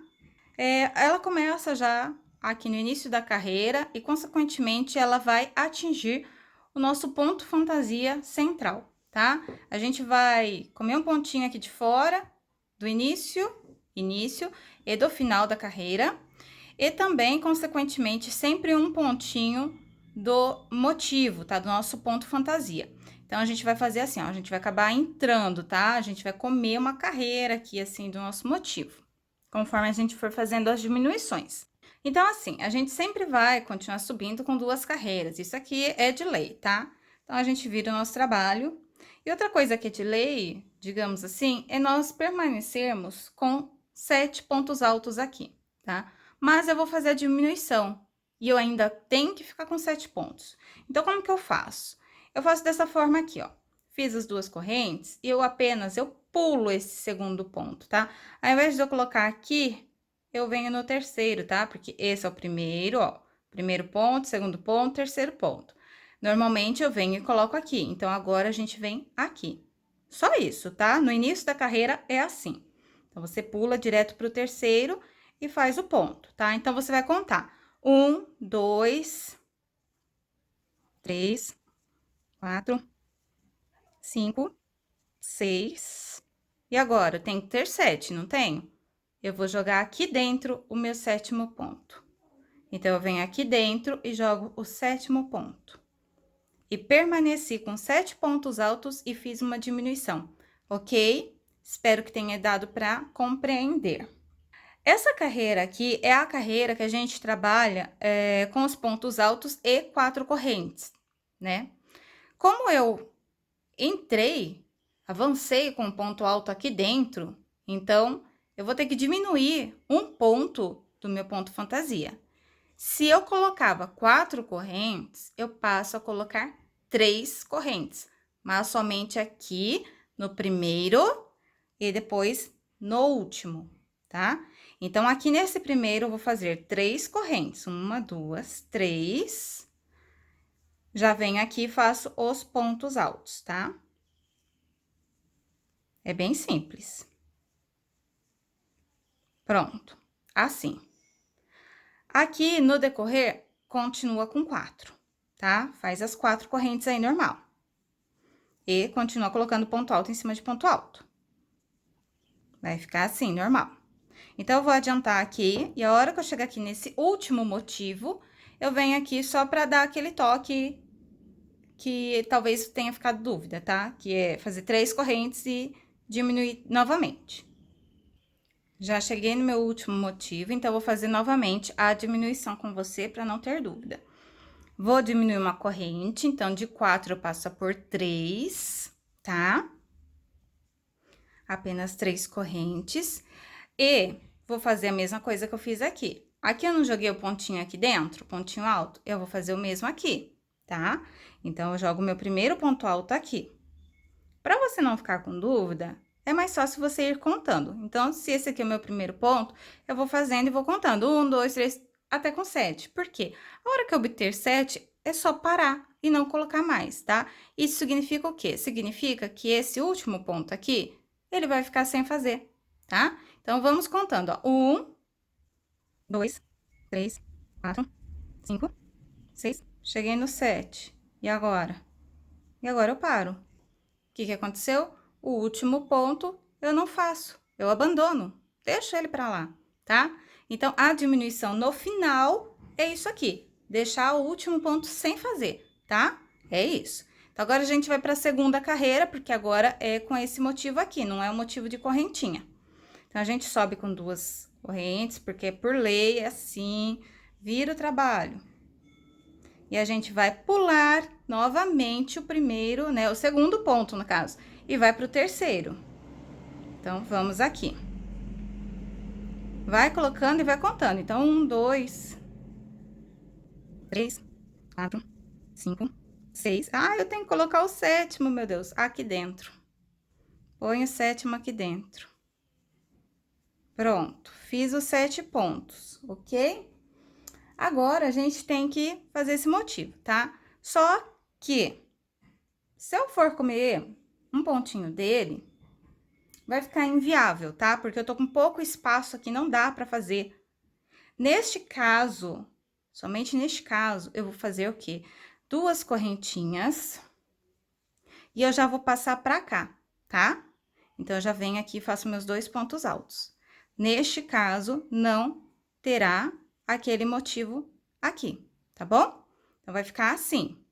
Ela começa já aqui no início da carreira e, consequentemente, ela vai atingir o nosso ponto fantasia central, tá? A gente vai comer um pontinho aqui de fora do início e do final da carreira, e também, consequentemente, sempre um pontinho do motivo, tá? Do nosso ponto fantasia. Então, a gente vai fazer assim, ó, a gente vai acabar entrando, tá? A gente vai comer uma carreira aqui, assim, do nosso motivo, conforme a gente for fazendo as diminuições. Então, assim, a gente sempre vai continuar subindo com 2 carreiras, isso aqui é de lei, tá? Então, a gente vira o nosso trabalho. E outra coisa que é de lei, digamos assim, é nós permanecermos com 7 pontos altos aqui, tá? Mas eu vou fazer a diminuição e eu ainda tenho que ficar com 7 pontos. Então, como que eu faço? Eu faço dessa forma aqui, ó. Fiz as 2 correntes e eu pulo esse segundo ponto, tá? Ao invés de eu colocar aqui, eu venho no terceiro, tá? Porque esse é o primeiro, ó. Primeiro ponto, segundo ponto, terceiro ponto. Normalmente, eu venho e coloco aqui. Então, agora, a gente vem aqui. Só isso, tá? No início da carreira, é assim. Então, você pula direto pro terceiro e faz o ponto, tá? Então, você vai contar. 1, 2, 3... 4, 5, 6. E agora, eu tenho que ter 7, não tenho? Eu vou jogar aqui dentro o meu 7º ponto. Então, eu venho aqui dentro e jogo o 7º ponto. E permaneci com 7 pontos altos e fiz uma diminuição, ok? Espero que tenha dado para compreender. Essa carreira aqui é a carreira que a gente trabalha com os pontos altos e 4 correntes, né? Como eu avancei com um ponto alto aqui dentro, então, eu vou ter que diminuir um ponto do meu ponto fantasia. Se eu colocava 4 correntes, eu passo a colocar 3 correntes, mas somente aqui no primeiro e depois no último, tá? Então, aqui nesse primeiro, eu vou fazer 3 correntes. 1, 2, 3. Já venho aqui e faço os pontos altos, tá? É bem simples. Pronto, assim. Aqui, no decorrer, continua com 4, tá? Faz as 4 correntes aí normal. E continua colocando ponto alto em cima de ponto alto. Vai ficar assim, normal. Então, eu vou adiantar aqui, e a hora que eu chegar aqui nesse último motivo, eu venho aqui só pra dar aquele toque que talvez tenha ficado dúvida, tá? Que é fazer 3 correntes e diminuir novamente. Já cheguei no meu último motivo, então, vou fazer novamente a diminuição com você para não ter dúvida. Vou diminuir uma corrente, então, de 4 eu passo por 3, tá? Apenas 3 correntes. E vou fazer a mesma coisa que eu fiz aqui. Aqui eu não joguei o pontinho aqui dentro, pontinho alto, eu vou fazer o mesmo aqui, tá? Então, eu jogo o meu primeiro ponto alto aqui. Para você não ficar com dúvida, é mais fácil você ir contando. Então, se esse aqui é o meu primeiro ponto, eu vou fazendo e vou contando. 1, 2, 3, até com 7. Por quê? A hora que eu obter 7, é só parar e não colocar mais, tá? Isso significa o quê? Significa que esse último ponto aqui, ele vai ficar sem fazer, tá? Então, vamos contando, ó. 1, 2, 3, 4, 5, 6. Cheguei no 7. E agora? E agora eu paro. O que aconteceu? O último ponto eu não faço, eu abandono, deixo ele para lá, tá? Então, a diminuição no final é isso aqui, deixar o último ponto sem fazer, tá? É isso. Então, agora a gente vai para a segunda carreira, porque agora é com esse motivo aqui, não é o motivo de correntinha. Então, a gente sobe com 2 correntes, porque por lei é assim, vira o trabalho. E a gente vai pular novamente o primeiro, né? O segundo ponto, no caso, e vai pro terceiro. Então, vamos aqui. Vai colocando e vai contando. Então, 1, 2, 3, 4, 5, 6. Ah, eu tenho que colocar o 7º, meu Deus, aqui dentro. Põe o 7º aqui dentro. Pronto, fiz os 7 pontos, ok? Agora, a gente tem que fazer esse motivo, tá? Só que, se eu for comer um pontinho dele, vai ficar inviável, tá? Porque eu tô com pouco espaço aqui, não dá pra fazer. Neste caso, somente neste caso, eu vou fazer o quê? 2 correntinhas. E eu já vou passar pra cá, tá? Então, eu já venho aqui e faço meus 2 pontos altos. Neste caso, não terá aquele motivo aqui, tá bom? Então, vai ficar assim.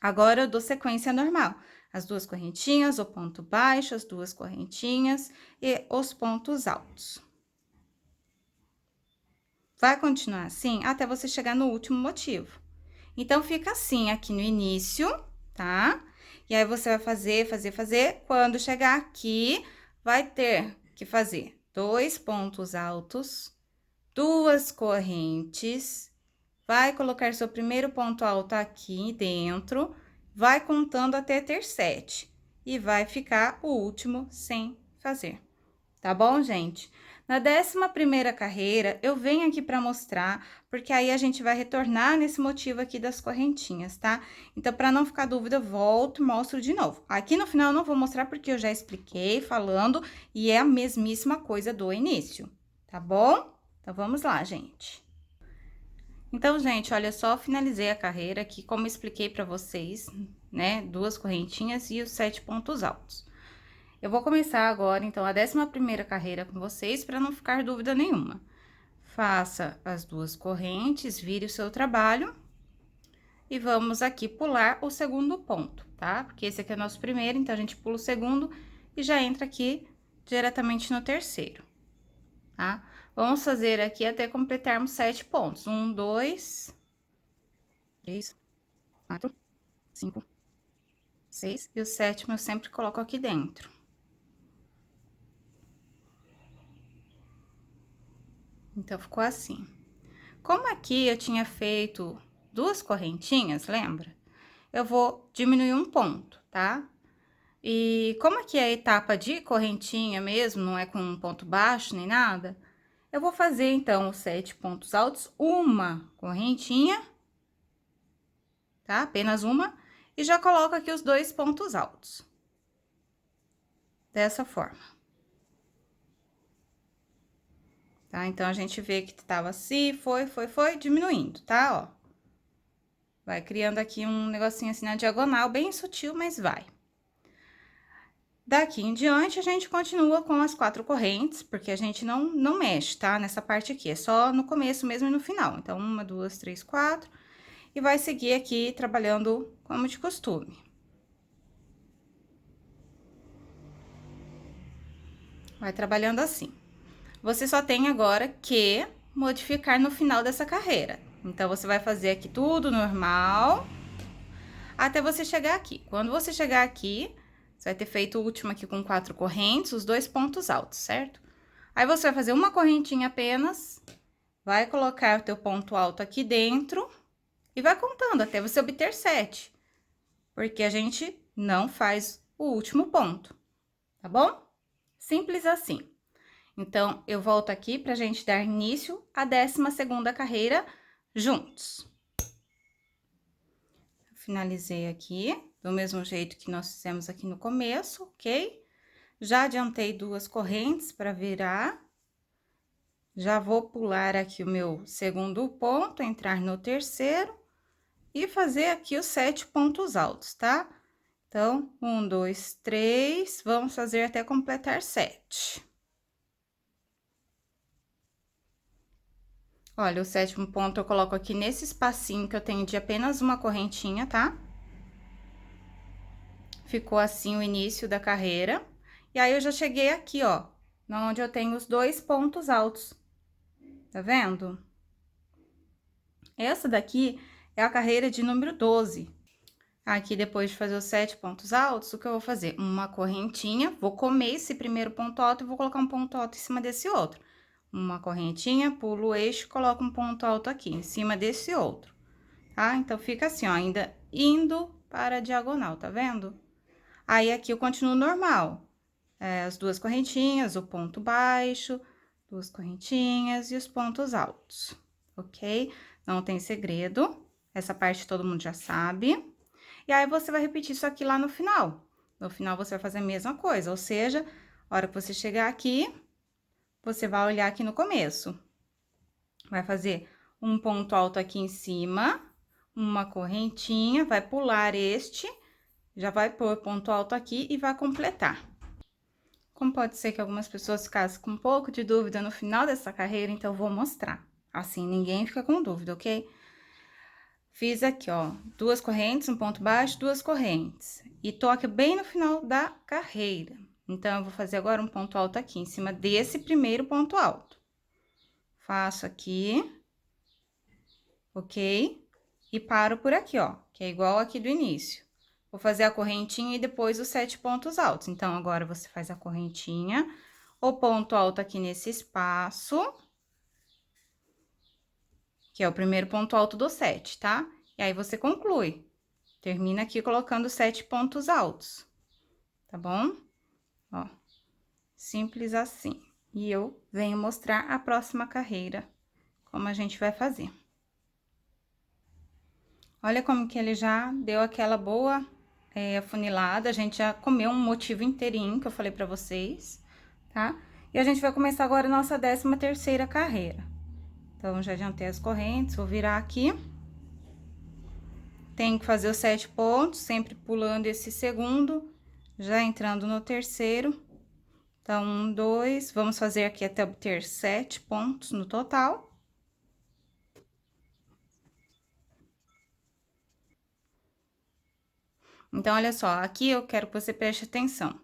Agora, eu dou sequência normal. As 2 correntinhas, o ponto baixo, as 2 correntinhas e os pontos altos. Vai continuar assim até você chegar no último motivo. Então, fica assim aqui no início, tá? E aí, você vai fazer. Quando chegar aqui, vai ter que fazer 2 pontos altos, 2 correntes, vai colocar seu primeiro ponto alto aqui dentro, vai contando até ter 7 e vai ficar o último sem fazer, tá bom, gente? Na 11ª carreira, eu venho aqui para mostrar, porque aí a gente vai retornar nesse motivo aqui das correntinhas, tá? Então, para não ficar dúvida, eu volto e mostro de novo. Aqui no final eu não vou mostrar porque eu já expliquei falando e é a mesmíssima coisa do início, tá bom? Então, vamos lá, gente. Então, gente, olha só, finalizei a carreira aqui, como expliquei para vocês, né? 2 correntinhas e os 7 pontos altos. Eu vou começar agora, então, a 11ª carreira com vocês, para não ficar dúvida nenhuma. Faça as 2 correntes, vire o seu trabalho. E vamos aqui pular o segundo ponto, tá? Porque esse aqui é o nosso primeiro, então a gente pula o segundo e já entra aqui diretamente no terceiro, tá? Vamos fazer aqui até completarmos 7 pontos. 1, 2, 3, 4, 5, 6 e o sétimo eu sempre coloco aqui dentro. Então, ficou assim. Como aqui eu tinha feito 2 correntinhas, lembra? Eu vou diminuir um ponto, tá? E como aqui é a etapa de correntinha mesmo, não é com um ponto baixo nem nada, eu vou fazer então os 7 pontos altos, uma correntinha, tá? Apenas uma, e já coloco aqui os 2 pontos altos. Dessa forma. Tá? Então, a gente vê que tava assim, foi diminuindo, tá? Ó. Vai criando aqui um negocinho assim na diagonal, bem sutil, mas vai. Daqui em diante, a gente continua com as 4 correntes, porque a gente não mexe, tá? Nessa parte aqui, é só no começo mesmo e no final. Então, 1, 2, 3, 4, e vai seguir aqui trabalhando como de costume. Vai trabalhando assim. Você só tem agora que modificar no final dessa carreira. Então, você vai fazer aqui tudo normal, até você chegar aqui. Quando você chegar aqui, você vai ter feito o último aqui com 4 correntes, os 2 pontos altos, certo? Aí, você vai fazer uma correntinha apenas, vai colocar o teu ponto alto aqui dentro e vai contando até você obter 7. Porque a gente não faz o último ponto, tá bom? Simples assim. Então, eu volto aqui pra gente dar início à 12ª carreira juntos. Finalizei aqui, do mesmo jeito que nós fizemos aqui no começo, ok? Já adiantei 2 correntes para virar. Já vou pular aqui o meu segundo ponto, entrar no terceiro e fazer aqui os 7 pontos altos, tá? Então, 1, 2, 3, vamos fazer até completar 7. Olha, o 7º ponto eu coloco aqui nesse espacinho que eu tenho de apenas uma correntinha, tá? Ficou assim o início da carreira. E aí, eu já cheguei aqui, ó, onde eu tenho os 2 pontos altos. Tá vendo? Essa daqui é a carreira de número 12. Aqui, depois de fazer os 7 pontos altos, o que eu vou fazer? Uma correntinha, vou comer esse primeiro ponto alto e vou colocar um ponto alto em cima desse outro. Uma correntinha, pulo o eixo, coloco um ponto alto aqui, em cima desse outro, tá? Então, fica assim, ó, ainda indo para a diagonal, tá vendo? Aí, aqui eu continuo normal. As 2 correntinhas, o ponto baixo, 2 correntinhas e os pontos altos, ok? Não tem segredo, essa parte todo mundo já sabe. E aí, você vai repetir isso aqui lá no final. No final, você vai fazer a mesma coisa, ou seja, a hora que você chegar aqui, você vai olhar aqui no começo. Vai fazer um ponto alto aqui em cima, uma correntinha, vai pular este, já vai pôr ponto alto aqui e vai completar. Como pode ser que algumas pessoas ficassem com um pouco de dúvida no final dessa carreira, então eu vou mostrar. Assim, ninguém fica com dúvida, ok? Fiz aqui, ó, 2 correntes, um ponto baixo, 2 correntes. E tô aqui bem no final da carreira. Então, eu vou fazer agora um ponto alto aqui, em cima desse primeiro ponto alto. Faço aqui, ok? E paro por aqui, ó, que é igual aqui do início. Vou fazer a correntinha e depois os 7 pontos altos. Então, agora, você faz a correntinha, o ponto alto aqui nesse espaço, que é o primeiro ponto alto do 7, tá? E aí, você conclui. Termina aqui colocando 7 pontos altos, tá bom? Ó, simples assim. E eu venho mostrar a próxima carreira, como a gente vai fazer. Olha como que ele já deu aquela boa afunilada, a gente já comeu um motivo inteirinho que eu falei pra vocês, tá? E a gente vai começar agora a nossa 13ª carreira. Então, já adiantei as correntes, vou virar aqui. Tenho que fazer os 7 pontos, sempre pulando esse segundo, já entrando no terceiro. Então, 1, 2, vamos fazer aqui até obter 7 pontos no total. Então, olha só, aqui eu quero que você preste atenção.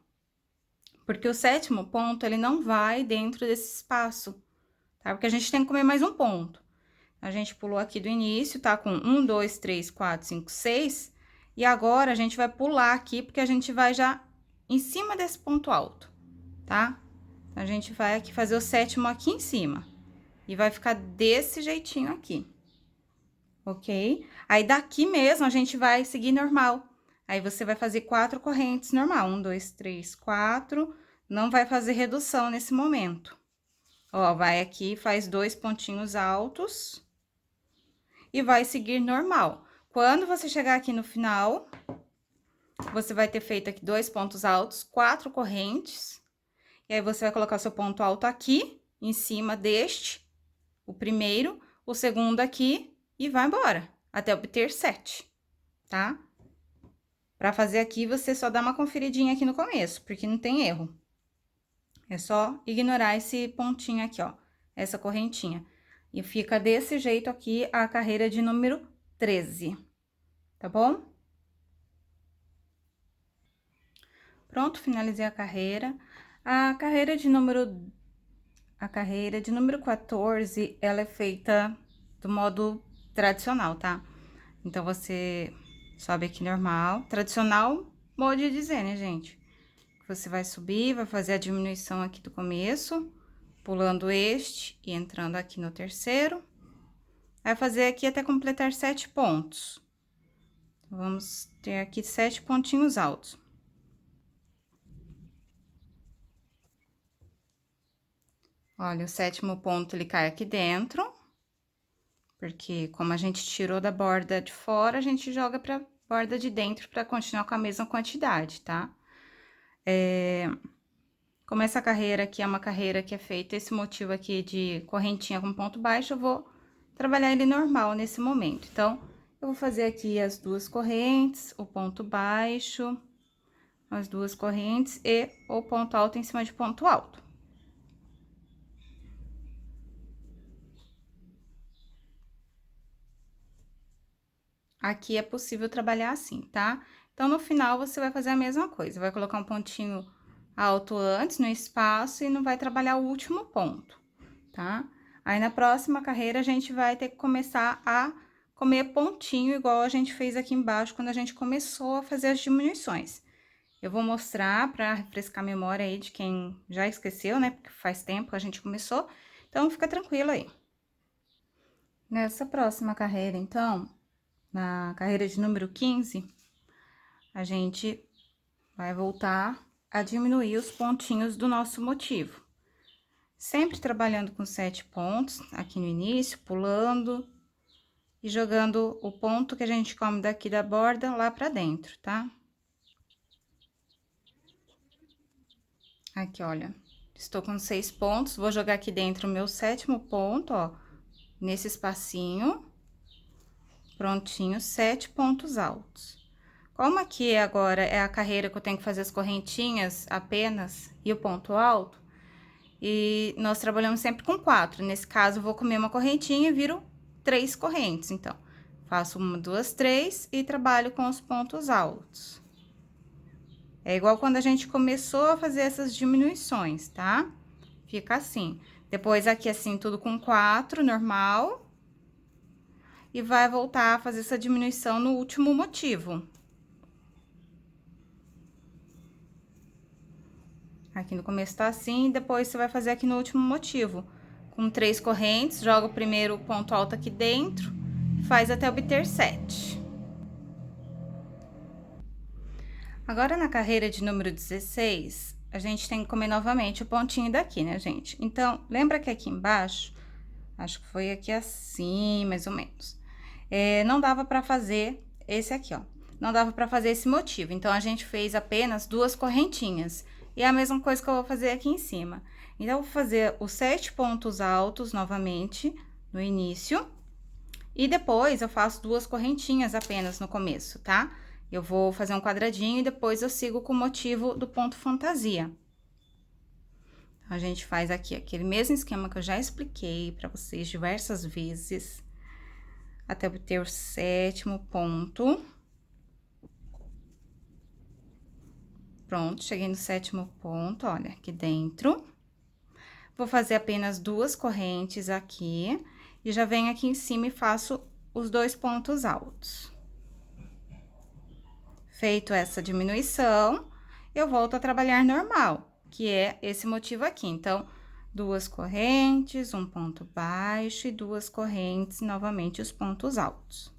Porque o 7º ponto, ele não vai dentro desse espaço, tá? Porque a gente tem que comer mais um ponto. A gente pulou aqui do início, tá? Com 1, 2, 3, 4, 5, 6. E agora, a gente vai pular aqui, porque a gente vai já em cima desse ponto alto, tá? A gente vai aqui fazer o 7º aqui em cima. E vai ficar desse jeitinho aqui. Ok? Aí, daqui mesmo, a gente vai seguir normal. Aí, você vai fazer 4 correntes normal. 1, 2, 3, 4. Não vai fazer redução nesse momento. Ó, vai aqui, faz 2 pontinhos altos. E vai seguir normal. Quando você chegar aqui no final, você vai ter feito aqui 2 pontos altos, 4 correntes. E aí, você vai colocar o seu ponto alto aqui, em cima deste, o primeiro, o segundo aqui, e vai embora, até obter 7, tá? Pra fazer aqui, você só dá uma conferidinha aqui no começo, porque não tem erro. É só ignorar esse pontinho aqui, ó, essa correntinha. E fica desse jeito aqui a carreira de número 13, tá bom? Pronto, finalizei a carreira. A carreira de número 14, ela é feita do modo tradicional, tá? Então, você sobe aqui normal. Tradicional, modo de dizer, né, gente? Você vai subir, vai fazer a diminuição aqui do começo, pulando este e entrando aqui no terceiro. Vai fazer aqui até completar 7 pontos. Vamos ter aqui 7 pontinhos altos. Olha, o 7º ponto, ele cai aqui dentro, porque como a gente tirou da borda de fora, a gente joga pra borda de dentro pra continuar com a mesma quantidade, tá? Como essa carreira aqui é uma carreira que é feita esse motivo aqui de correntinha com ponto baixo, eu vou trabalhar ele normal nesse momento. Então, eu vou fazer aqui as 2 correntes, o ponto baixo, as 2 correntes e o ponto alto em cima de ponto alto. Aqui é possível trabalhar assim, tá? Então, no final, você vai fazer a mesma coisa. Vai colocar um pontinho alto antes, no espaço, e não vai trabalhar o último ponto, tá? Aí, na próxima carreira, a gente vai ter que começar a comer pontinho, igual a gente fez aqui embaixo, quando a gente começou a fazer as diminuições. Eu vou mostrar para refrescar a memória aí de quem já esqueceu, né? Porque faz tempo que a gente começou. Então, fica tranquilo aí. Nessa próxima carreira, então, na carreira de número 15, a gente vai voltar a diminuir os pontinhos do nosso motivo. Sempre trabalhando com 7 pontos aqui no início, pulando e jogando o ponto que a gente come daqui da borda lá pra dentro, tá? Aqui, olha, estou com 6 pontos, vou jogar aqui dentro o meu 7º ponto, ó, nesse espacinho. Prontinho, 7 pontos altos. Como aqui agora é a carreira que eu tenho que fazer as correntinhas apenas e o ponto alto, e nós trabalhamos sempre com 4. Nesse caso, eu vou comer uma correntinha e viro 3 correntes. Então, faço 1, 2, 3 e trabalho com os pontos altos. É igual quando a gente começou a fazer essas diminuições, tá? Fica assim. Depois, aqui assim, tudo com 4, normal. E vai voltar a fazer essa diminuição no último motivo. Aqui no começo tá assim, depois você vai fazer aqui no último motivo. Com 3 correntes, joga o primeiro ponto alto aqui dentro, faz até obter 7. Agora, na carreira de número 16, a gente tem que comer novamente o pontinho daqui, né, gente? Então, lembra que aqui embaixo, acho que foi aqui assim, mais ou menos, não dava pra fazer esse aqui, ó. Não dava pra fazer esse motivo, então, a gente fez apenas 2 correntinhas. E é a mesma coisa que eu vou fazer aqui em cima. Então, eu vou fazer os 7 pontos altos novamente no início. E depois, eu faço 2 correntinhas apenas no começo, tá? Eu vou fazer um quadradinho e depois eu sigo com o motivo do ponto fantasia. Então, a gente faz aqui aquele mesmo esquema que eu já expliquei pra vocês diversas vezes. Até obter o 7º ponto. Pronto, cheguei no 7º ponto, olha, aqui dentro. Vou fazer apenas 2 correntes aqui, e já venho aqui em cima e faço os 2 pontos altos. Feito essa diminuição, eu volto a trabalhar normal, que é esse motivo aqui. Então, 2 correntes, um ponto baixo e 2 correntes, novamente os pontos altos.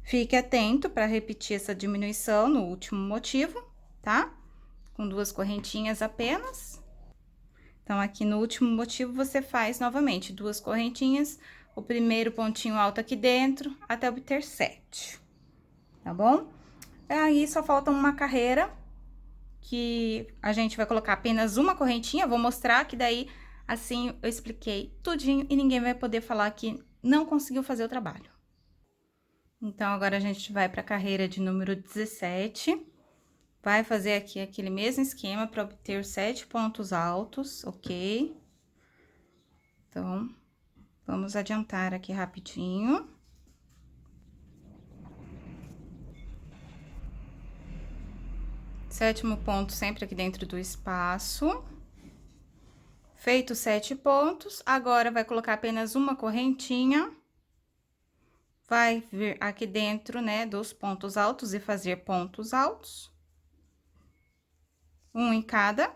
Fique atento para repetir essa diminuição no último motivo, tá? Com 2 correntinhas apenas. Então, aqui no último motivo, você faz novamente 2 correntinhas, o primeiro pontinho alto aqui dentro, até obter 7, tá bom? Aí, só falta uma carreira, que a gente vai colocar apenas uma correntinha, vou mostrar que daí, assim, eu expliquei tudinho e ninguém vai poder falar que não conseguiu fazer o trabalho. Então, agora a gente vai para a carreira de número 17. Vai fazer aqui aquele mesmo esquema para obter 7 pontos altos, ok? Então, vamos adiantar aqui rapidinho. Sétimo ponto sempre aqui dentro do espaço. Feito 7 pontos, agora vai colocar apenas uma correntinha. Vai vir aqui dentro, né, dos pontos altos e fazer pontos altos. Um em cada.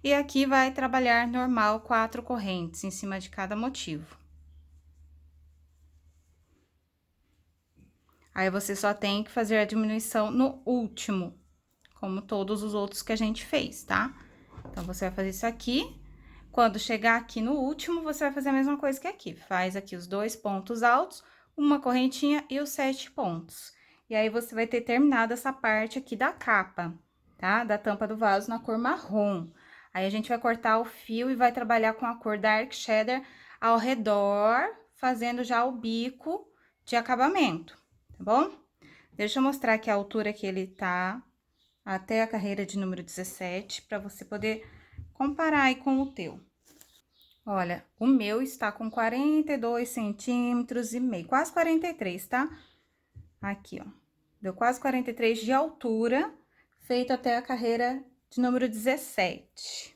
E aqui vai trabalhar normal 4 correntes em cima de cada motivo. Aí, você só tem que fazer a diminuição no último, como todos os outros que a gente fez, tá? Então, você vai fazer isso aqui. Quando chegar aqui no último, você vai fazer a mesma coisa que aqui. Faz aqui os 2 pontos altos, uma correntinha e os 7 pontos. E aí, você vai ter terminado essa parte aqui da capa, tá? Da tampa do vaso na cor marrom. Aí, a gente vai cortar o fio e vai trabalhar com a cor Dark Shader ao redor, fazendo já o bico de acabamento, tá bom? Deixa eu mostrar aqui a altura que ele tá até a carreira de número 17, para você poder comparar aí com o teu. Olha, o meu está com 42 centímetros e meio, quase 43, tá? Aqui, ó. Deu quase 43 de altura, feito até a carreira de número 17.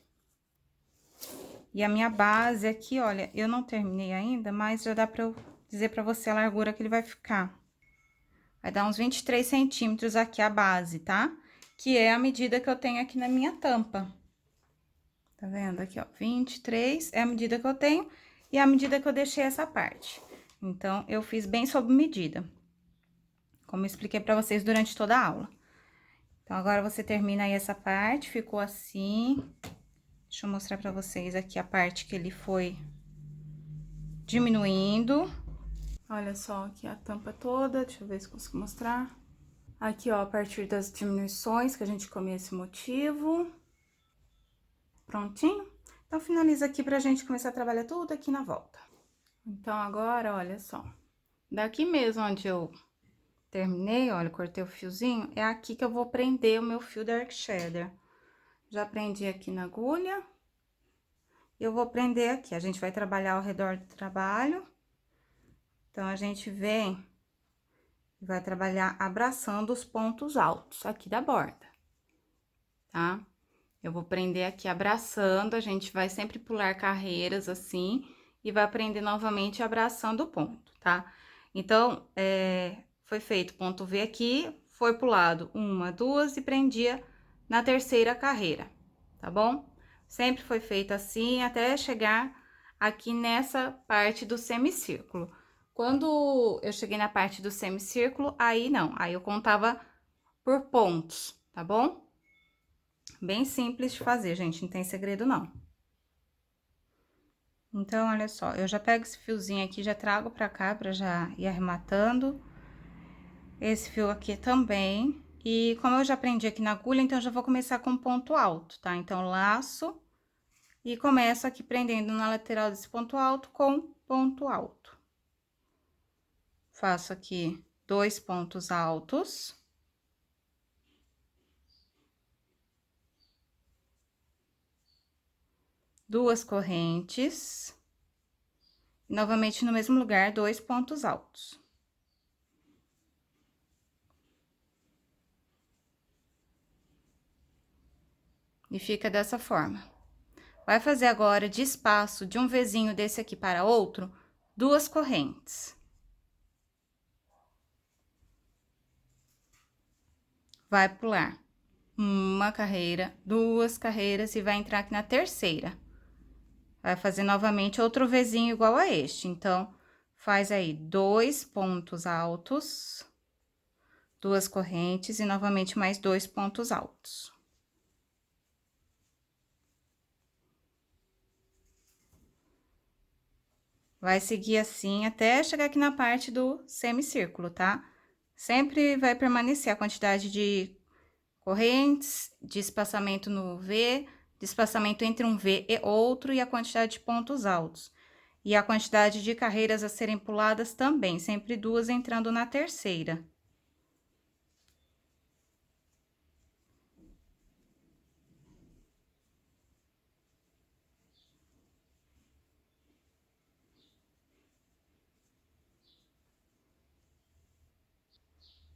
E a minha base aqui, olha, eu não terminei ainda, mas já dá pra eu dizer pra você a largura que ele vai ficar. Vai dar uns 23 centímetros aqui a base, tá? Que é a medida que eu tenho aqui na minha tampa. Tá vendo? Aqui, ó, 23 é a medida que eu tenho e a medida que eu deixei essa parte. Então, eu fiz bem sob medida, como eu expliquei pra vocês durante toda a aula. Então, agora, você termina aí essa parte, ficou assim. Deixa eu mostrar pra vocês aqui a parte que ele foi diminuindo. Olha só aqui a tampa toda, deixa eu ver se consigo mostrar. Aqui, ó, a partir das diminuições que a gente comia esse motivo. Prontinho? Então, finaliza aqui pra gente começar a trabalhar tudo aqui na volta. Então, agora, olha só. Daqui mesmo onde eu terminei, olha, cortei o fiozinho, é aqui que eu vou prender o meu fio Dark Shader. Já prendi aqui na agulha. Eu vou prender aqui, a gente vai trabalhar ao redor do trabalho. Então, a gente vem e vai trabalhar abraçando os pontos altos aqui da borda, tá? Eu vou prender aqui abraçando, a gente vai sempre pular carreiras assim, e vai prender novamente abraçando o ponto, tá? Então, foi feito ponto V aqui, foi pulado 1, 2 e prendia na terceira carreira, tá bom? Sempre foi feito assim, até chegar aqui nessa parte do semicírculo. Quando eu cheguei na parte do semicírculo, aí não, aí eu contava por pontos, tá bom? Bem simples de fazer, gente, não tem segredo não. Então, olha só, eu já pego esse fiozinho aqui, já trago pra cá, pra já ir arrematando. Esse fio aqui também. E como eu já prendi aqui na agulha, então, eu já vou começar com ponto alto, tá? Então, laço e começo aqui prendendo na lateral desse ponto alto com ponto alto. Faço aqui 2 pontos altos. Duas correntes. Novamente, no mesmo lugar, 2 pontos altos. E fica dessa forma. Vai fazer agora de espaço de um Vzinho desse aqui para outro, 2 correntes. Vai pular uma carreira, 2 carreiras e vai entrar aqui na terceira. Vai fazer novamente outro Vzinho igual a este. Então, faz aí 2 pontos altos, 2 correntes e novamente mais 2 pontos altos. Vai seguir assim até chegar aqui na parte do semicírculo, tá? Sempre vai permanecer a quantidade de correntes, de espaçamento no V, de espaçamento entre um V e outro e a quantidade de pontos altos. E a quantidade de carreiras a serem puladas também, sempre 2 entrando na terceira.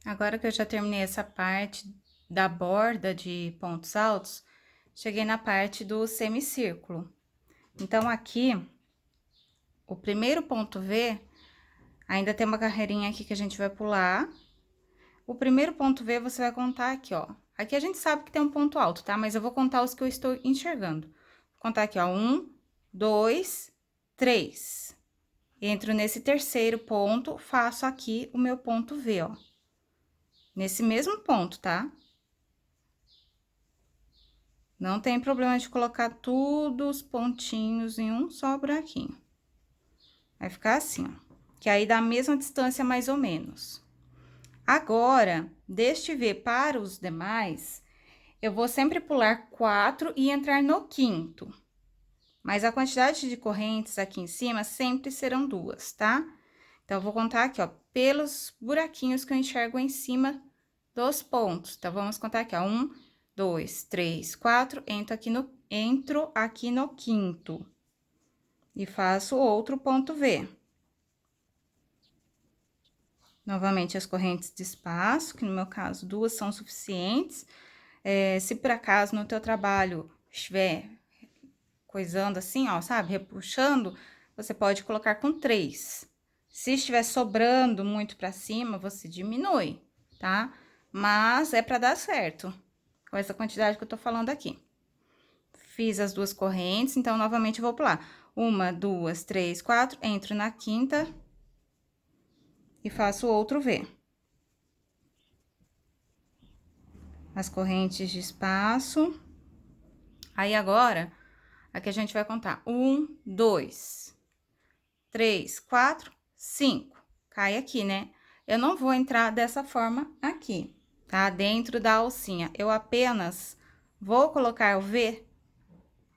Agora que eu já terminei essa parte da borda de pontos altos, cheguei na parte do semicírculo. Então, aqui, o primeiro ponto V, ainda tem uma carreirinha aqui que a gente vai pular. O primeiro ponto V, você vai contar aqui, ó. Aqui a gente sabe que tem um ponto alto, tá? Mas eu vou contar os que eu estou enxergando. Vou contar aqui, ó. 1, 2, 3. Entro nesse terceiro ponto, faço aqui o meu ponto V, ó. Nesse mesmo ponto, tá? Não tem problema de colocar todos os pontinhos em um só buraquinho. Vai ficar assim, ó. Que aí dá a mesma distância, mais ou menos. Agora, deste V para os demais, eu vou sempre pular 4 e entrar no quinto. Mas a quantidade de correntes aqui em cima sempre serão 2, tá? Então, eu vou contar aqui, ó, pelos buraquinhos que eu enxergo em cima dos pontos. Então, vamos contar aqui, ó, 1, 2, 3, 4, entro aqui no quinto. E faço outro ponto V. Novamente, as correntes de espaço, que no meu caso, 2 são suficientes. Se por acaso no teu trabalho estiver coisando assim, ó, sabe, repuxando, você pode colocar com 3. Se estiver sobrando muito pra cima, você diminui, tá? Mas é pra dar certo, com essa quantidade que eu tô falando aqui. Fiz as 2 correntes, então, novamente, eu vou pular. 1, 2, 3, 4, entro na quinta e faço outro V. As correntes de espaço. Aí, agora, aqui a gente vai contar 1, 2, 3, 4, 5. Cai aqui, né? Eu não vou entrar dessa forma aqui, tá? Dentro da alcinha. Eu apenas vou colocar o V,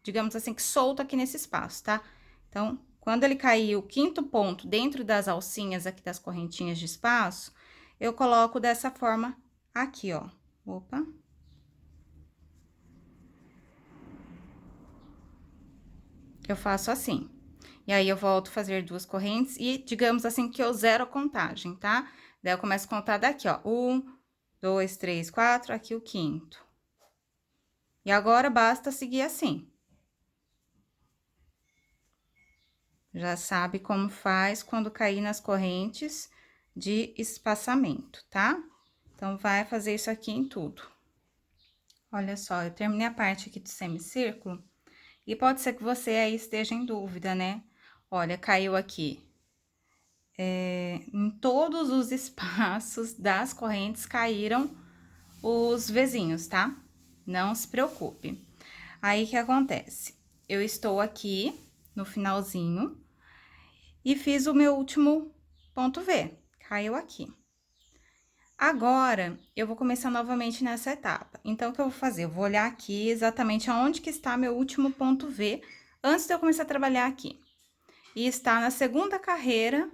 digamos assim, que solto aqui nesse espaço, tá? Então, quando ele cair o quinto ponto dentro das alcinhas aqui das correntinhas de espaço, eu coloco dessa forma aqui, ó. Opa. Eu faço assim. E aí, eu volto a fazer 2 correntes e, digamos assim, que eu zero a contagem, tá? Daí, eu começo a contar daqui, ó. 1, 2, 3, 4, aqui o quinto. E agora, basta seguir assim. Já sabe como faz quando cair nas correntes de espaçamento, tá? Então, vai fazer isso aqui em tudo. Olha só, eu terminei a parte aqui do semicírculo. E pode ser que você aí esteja em dúvida, né? Olha, caiu aqui. Em todos os espaços das correntes caíram os Vzinhos, tá? Não se preocupe. Aí, o que acontece? Eu estou aqui no finalzinho e fiz o meu último ponto V. Caiu aqui. Agora, eu vou começar novamente nessa etapa. Então, o que eu vou fazer? Eu vou olhar aqui exatamente aonde que está meu último ponto V, antes de eu começar a trabalhar aqui. E está na segunda carreira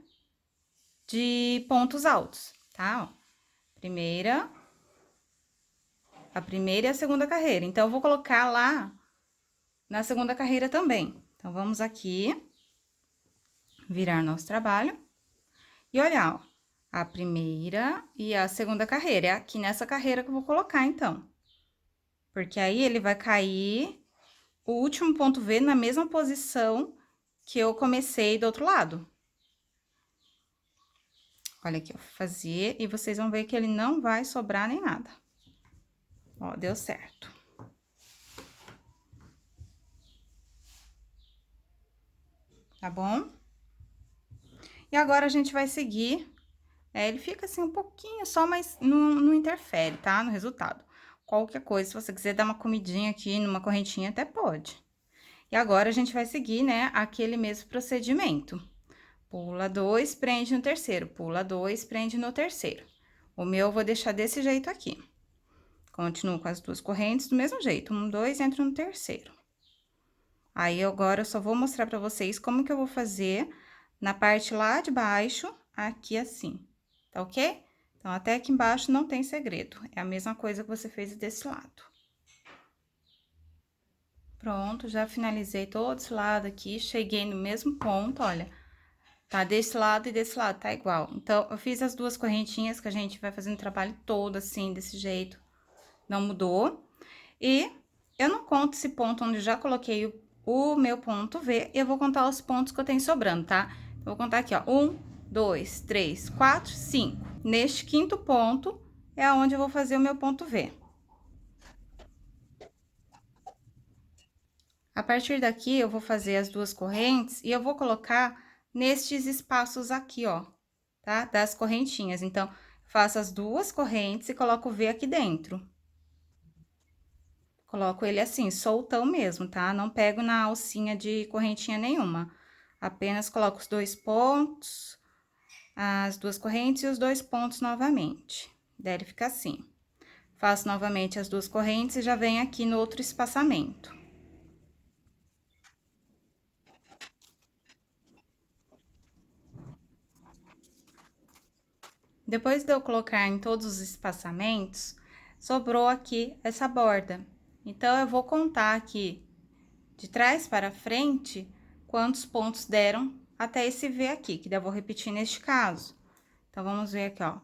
de pontos altos, tá? Ó, a primeira e a segunda carreira. Então, eu vou colocar lá na segunda carreira também. Então, vamos aqui, virar nosso trabalho. E olhar, ó. A primeira e a segunda carreira. É aqui nessa carreira que eu vou colocar, então. porque aí ele vai cair o último ponto V na mesma posição que eu comecei do outro lado. Olha aqui, eu vou fazer e vocês vão ver que ele não vai sobrar nem nada. Ó, deu certo. Tá bom? E agora a gente vai seguir. Ele fica assim um pouquinho só, mas não interfere, tá? No resultado. Qualquer coisa, se você quiser dar uma comidinha aqui numa correntinha, até pode. E agora a gente vai seguir, né, aquele mesmo procedimento. Pula 2, prende no terceiro, pula 2, prende no terceiro. O meu eu vou deixar desse jeito aqui. Continuo com as duas correntes do mesmo jeito, 1, 2, entro no terceiro. Aí, agora, eu só vou mostrar pra vocês como que eu vou fazer na parte lá de baixo, aqui assim, tá ok? Então, até aqui embaixo não tem segredo, é a mesma coisa que você fez desse lado. Pronto, já finalizei todo esse lado aqui, cheguei no mesmo ponto, olha, tá desse lado e desse lado, tá igual. Então, eu fiz as duas correntinhas que a gente vai fazendo o trabalho todo assim, desse jeito, não mudou. E eu não conto esse ponto onde eu já coloquei o meu ponto V, eu vou contar os pontos que eu tenho sobrando, tá? Eu vou contar aqui, ó, 1, 2, 3, 4, 5. Neste quinto ponto é aonde eu vou fazer o meu ponto V. A partir daqui, eu vou fazer as duas correntes e eu vou colocar nestes espaços aqui, ó, tá? Das correntinhas. Então, faço as duas correntes e coloco o V aqui dentro. Coloco ele assim, soltão mesmo, tá? Não pego na alcinha de correntinha nenhuma. Apenas coloco os dois pontos, as duas correntes e os dois pontos novamente. Daí ele fica assim. Faço novamente as duas correntes e já venho aqui no outro espaçamento. Depois de eu colocar em todos os espaçamentos, sobrou aqui essa borda. Então, eu vou contar aqui, de trás para frente, quantos pontos deram até esse V aqui, que daí eu vou repetir neste caso. Então, vamos ver aqui, ó.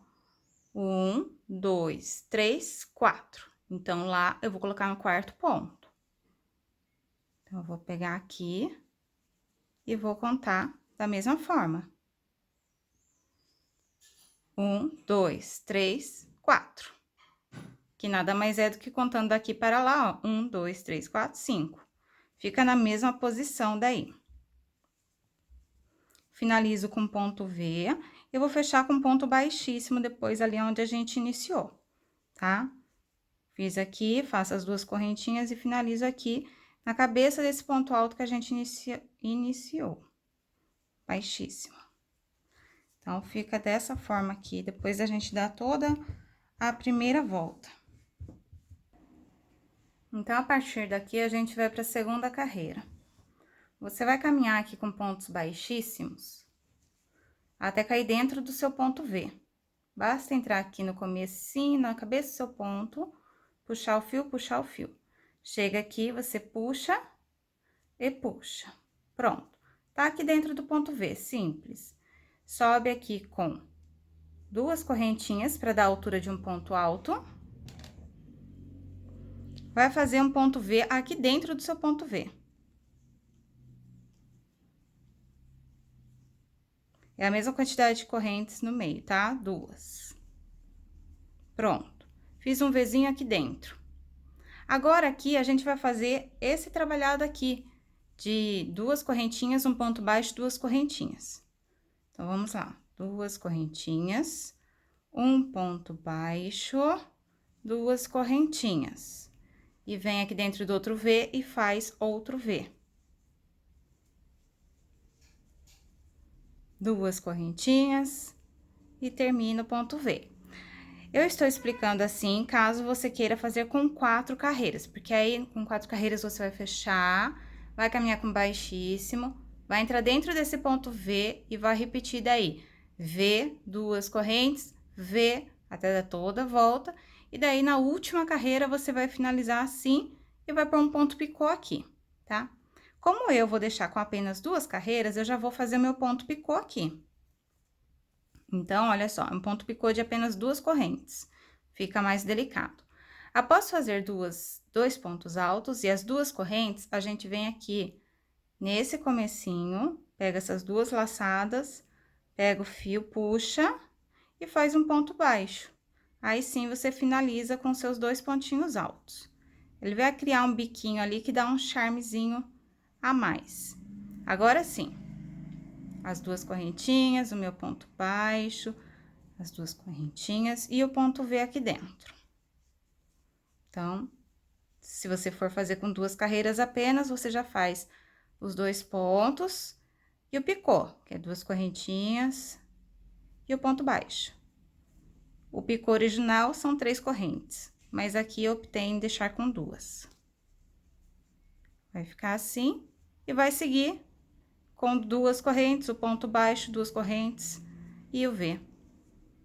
1, 2, 3, 4. Então, lá eu vou colocar no quarto ponto. Então, eu vou pegar aqui e vou contar da mesma forma. 1, 2, 3, 4. Que nada mais é do que contando daqui para lá, ó. 1, 2, 3, 4, 5. Fica na mesma posição daí. Finalizo com ponto V. Eu vou fechar com ponto baixíssimo depois ali onde a gente iniciou, tá? Fiz aqui, faço as duas correntinhas e finalizo aqui na cabeça desse ponto alto que a gente iniciou. Baixíssimo. Então, fica dessa forma aqui, depois a gente dá toda a primeira volta. Então, a partir daqui, a gente vai para a segunda carreira. Você vai caminhar aqui com pontos baixíssimos até cair dentro do seu ponto V. Basta entrar aqui no comecinho, na cabeça do seu ponto, puxar o fio, puxar o fio. Chega aqui, você puxa e puxa. Pronto. Tá aqui dentro do ponto V, simples. Sobe aqui com duas correntinhas para dar a altura de um ponto alto. Vai fazer um ponto V aqui dentro do seu ponto V. É a mesma quantidade de correntes no meio, tá? Duas. Pronto. Fiz um Vzinho aqui dentro. Agora, aqui, a gente vai fazer esse trabalhado aqui, de duas correntinhas, um ponto baixo, duas correntinhas. Então, vamos lá. Duas correntinhas, um ponto baixo, duas correntinhas. E vem aqui dentro do outro V e faz outro V. Duas correntinhas e termina o ponto V. Eu estou explicando assim, caso você queira fazer com 4 carreiras, porque aí com 4 carreiras você vai fechar, vai caminhar com baixíssimo, vai entrar dentro desse ponto V e vai repetir daí. V, duas correntes, V, até dar toda a volta, e daí na última carreira você vai finalizar assim e vai pôr um ponto picô aqui, tá? Como eu vou deixar com apenas 2 carreiras, eu já vou fazer meu ponto picô aqui. Então, olha só, um ponto picô de apenas 2 correntes, fica mais delicado. Após fazer dois pontos altos e as duas correntes, a gente vem aqui nesse comecinho, pega essas duas laçadas, pega o fio, puxa e faz um ponto baixo. Aí sim, você finaliza com seus dois pontinhos altos. Ele vai criar um biquinho ali que dá um charmezinho a mais. Agora sim, as duas correntinhas, o meu ponto baixo, as duas correntinhas e o ponto V aqui dentro. Então, se você for fazer com duas carreiras apenas, você já faz os dois pontos e o picô, que é duas correntinhas e o ponto baixo. O picô original são 3 correntes, mas aqui eu optei em deixar com duas. Vai ficar assim e vai seguir com duas correntes, o ponto baixo, duas correntes e o V.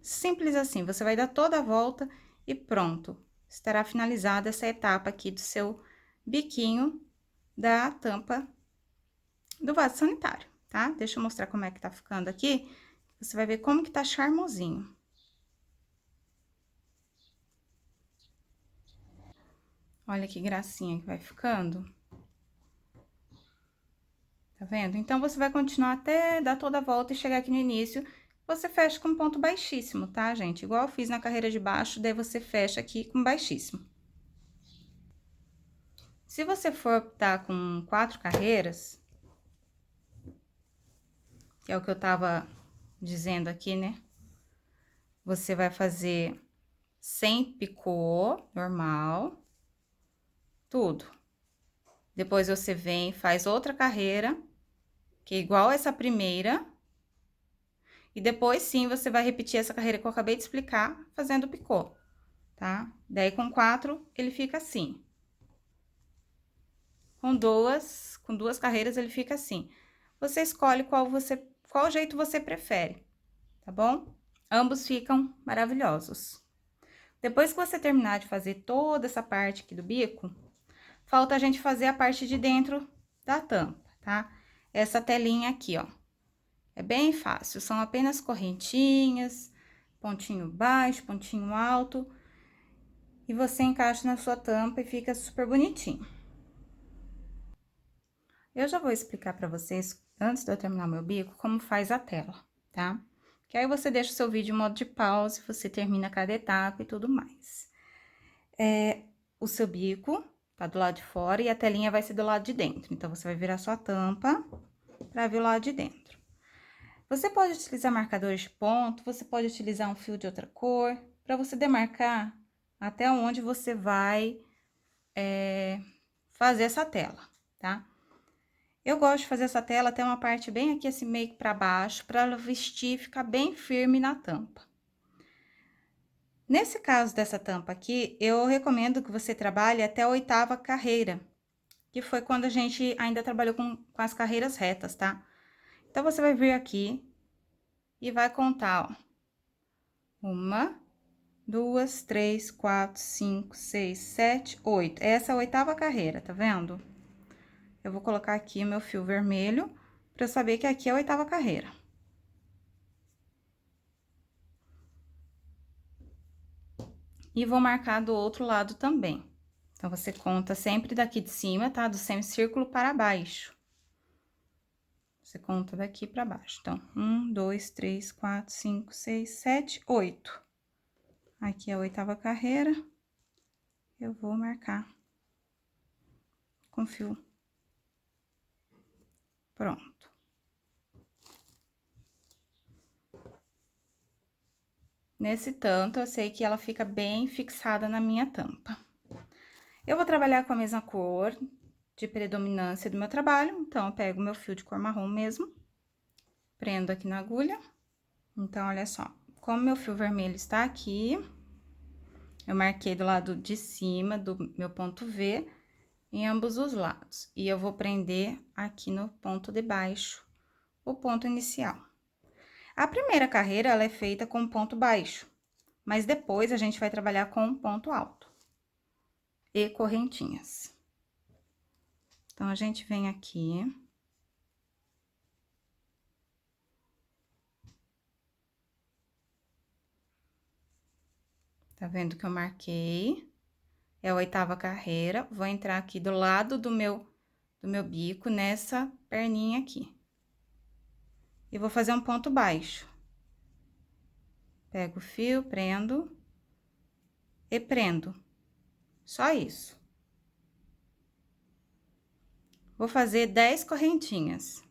Simples assim, você vai dar toda a volta e pronto. Estará finalizada essa etapa aqui do seu biquinho da tampa do vaso sanitário, tá? Deixa eu mostrar como é que tá ficando aqui, você vai ver como que tá charmosinho. Olha que gracinha que vai ficando. Tá vendo? Então, você vai continuar até dar toda a volta e chegar aqui no início. Você fecha com ponto baixíssimo, tá, gente? Igual eu fiz na carreira de baixo, daí você fecha aqui com baixíssimo. Se você for optar com 4 carreiras, que é o que eu tava dizendo aqui, né? Você vai fazer sem picô, normal, tudo. Depois você vem, faz outra carreira, que é igual essa primeira. E depois, sim, você vai repetir essa carreira que eu acabei de explicar, fazendo picô, tá? Daí, com 4, ele fica assim. Com duas carreiras, ele fica assim. Você escolhe qual jeito você prefere, tá bom? Ambos ficam maravilhosos. Depois que você terminar de fazer toda essa parte aqui do bico, falta a gente fazer a parte de dentro da tampa, tá? Essa telinha aqui, ó. É bem fácil, são apenas correntinhas, pontinho baixo, pontinho alto, e você encaixa na sua tampa e fica super bonitinho. Eu já vou explicar pra vocês, antes de eu terminar meu bico, como faz a tela, tá? Que aí você deixa o seu vídeo em modo de pause, você termina cada etapa e tudo mais. O seu bico tá do lado de fora e a telinha vai ser do lado de dentro. Então, você vai virar sua tampa pra ver o lado de dentro. Você pode utilizar marcadores de ponto, você pode utilizar um fio de outra cor, pra você demarcar até onde você vai fazer essa tela, tá? Eu gosto de fazer essa tela até uma parte bem aqui, assim, meio pra baixo, pra ela vestir e ficar bem firme na tampa. Nesse caso dessa tampa aqui, eu recomendo que você trabalhe até a 8ª carreira, que foi quando a gente ainda trabalhou com as carreiras retas, tá? Então, você vai vir aqui e vai contar, ó. 1, 2, 3, 4, 5, 6, 7, 8. Essa é a 8ª carreira, tá vendo? Eu vou colocar aqui o meu fio vermelho, pra eu saber que aqui é a 8ª carreira. E vou marcar do outro lado também. Então, você conta sempre daqui de cima, tá? Do semicírculo para baixo. Você conta daqui para baixo. Então, 1, 2, 3, 4, 5, 6, 7, 8. Aqui é a 8ª carreira. Eu vou marcar com fio. Pronto. Nesse tanto, eu sei que ela fica bem fixada na minha tampa. Eu vou trabalhar com a mesma cor de predominância do meu trabalho, então, eu pego meu fio de cor marrom mesmo, prendo aqui na agulha. Então, olha só, como meu fio vermelho está aqui, eu marquei do lado de cima do meu ponto V, em ambos os lados. E eu vou prender aqui no ponto de baixo, o ponto inicial. A primeira carreira, ela é feita com ponto baixo, mas depois a gente vai trabalhar com ponto alto e correntinhas. Então, a gente vem aqui. Tá vendo que eu marquei? é a 8ª carreira, vou entrar aqui do lado do meu bico, nessa perninha aqui. E vou fazer um ponto baixo. Pego o fio, prendo e prendo. Só isso. Vou fazer 10 correntinhas.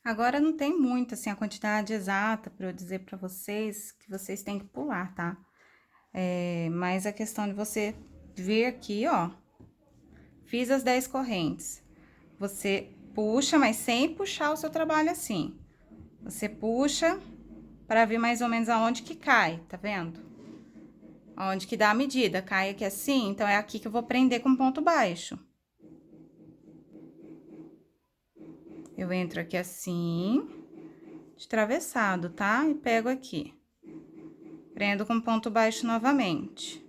Agora, não tem muito, assim, a quantidade exata para eu dizer para vocês que vocês têm que pular, tá? Mas a questão de você vir aqui, ó, fiz as 10 correntes. Você puxa, mas sem puxar o seu trabalho assim. Você puxa para ver mais ou menos aonde que cai, tá vendo? Aonde que dá a medida, cai aqui assim, então é aqui que eu vou prender com ponto baixo. Eu entro aqui assim, de travessado, tá? E pego aqui. Prendo com ponto baixo novamente.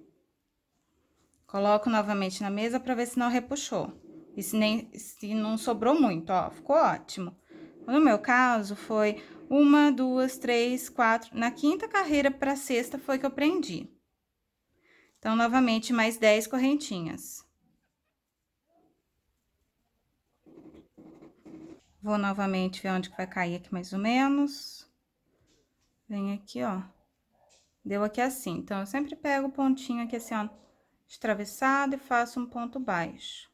Coloco novamente na mesa pra ver se não repuxou. E se não sobrou muito, ó, ficou ótimo. No meu caso, foi 1, 2, 3, 4. Na 5ª carreira pra 6ª foi que eu prendi. Então, novamente, mais 10 correntinhas. Vou novamente ver onde que vai cair aqui mais ou menos. Vem aqui, ó. Deu aqui assim. Então, eu sempre pego o pontinho aqui assim, ó, de travessado e faço um ponto baixo.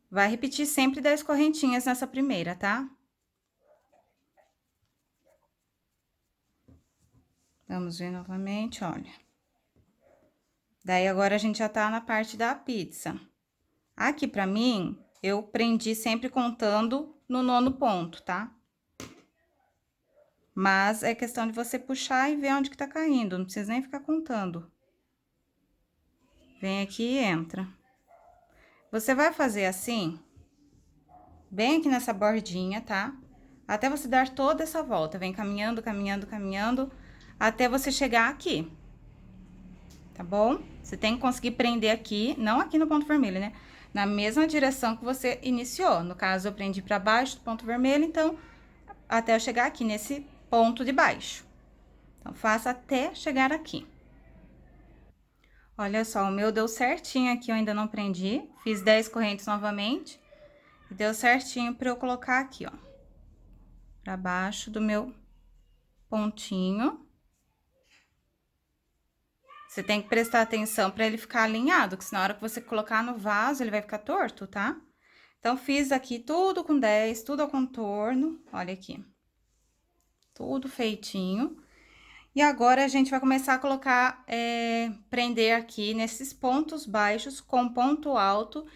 Vai repetir sempre 10 correntinhas nessa primeira, tá? Vamos ver novamente, olha. Daí, agora, a gente já tá na parte da pizza. Aqui, pra mim, eu prendi sempre contando no 9º ponto, tá? Mas é questão de você puxar e ver onde que tá caindo, não precisa nem ficar contando. Vem aqui e entra. Você vai fazer assim, bem aqui nessa bordinha, tá? Até você dar toda essa volta, vem caminhando, caminhando, caminhando, até você chegar aqui. Tá bom? Você tem que conseguir prender aqui, não aqui no ponto vermelho, né? Na mesma direção que você iniciou. No caso, eu prendi pra baixo do ponto vermelho, então, até eu chegar aqui nesse ponto de baixo. Então, faça até chegar aqui. Olha só, o meu deu certinho aqui, eu ainda não prendi. Fiz 10 correntes novamente. E deu certinho pra eu colocar aqui, ó. Pra baixo do meu pontinho. Você tem que prestar atenção pra ele ficar alinhado, que senão na hora que você colocar no vaso, ele vai ficar torto, tá? Então, fiz aqui tudo com 10, tudo ao contorno, olha aqui. Tudo feitinho. E agora, a gente vai começar a colocar, prender aqui nesses pontos baixos com ponto alto.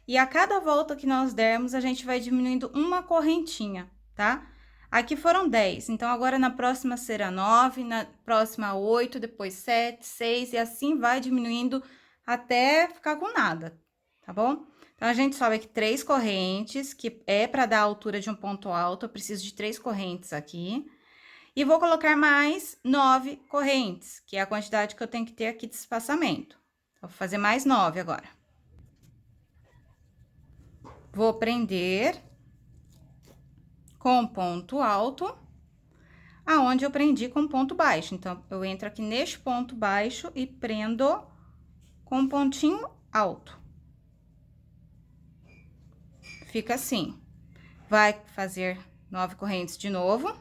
E a cada volta que nós dermos, a gente vai diminuindo uma correntinha, tá? Aqui foram 10, então, agora na próxima será 9, na próxima 8, depois 7, 6, e assim vai diminuindo até ficar com nada, tá bom? Então, a gente sobe aqui 3 correntes, que é para dar a altura de um ponto alto, eu preciso de 3 correntes aqui. E vou colocar mais 9 correntes, que é a quantidade que eu tenho que ter aqui de espaçamento. Então, vou fazer mais 9 agora. Vou prender com ponto alto, aonde eu prendi com ponto baixo. Então, eu entro aqui neste ponto baixo e prendo com pontinho alto. Fica assim. Vai fazer 9 correntes de novo.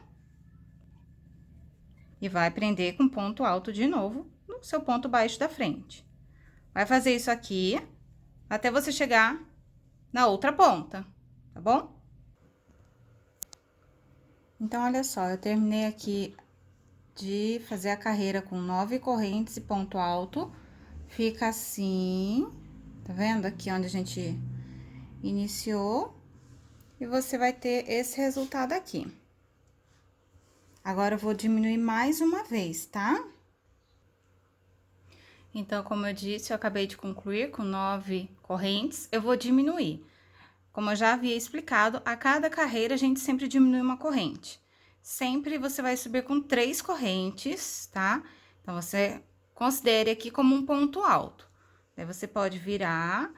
E vai prender com ponto alto de novo no seu ponto baixo da frente. Vai fazer isso aqui até você chegar na outra ponta, tá bom? Então, olha só, eu terminei aqui de fazer a carreira com 9 correntes e ponto alto. Fica assim, tá vendo? Aqui onde a gente iniciou. E você vai ter esse resultado aqui. Agora, eu vou diminuir mais uma vez, tá? Então, como eu disse, eu acabei de concluir com 9 correntes, eu vou diminuir. Como eu já havia explicado, a cada carreira a gente sempre diminui uma corrente. Sempre você vai subir com 3 correntes, tá? Então, você considere aqui como um ponto alto. Daí, você pode virar.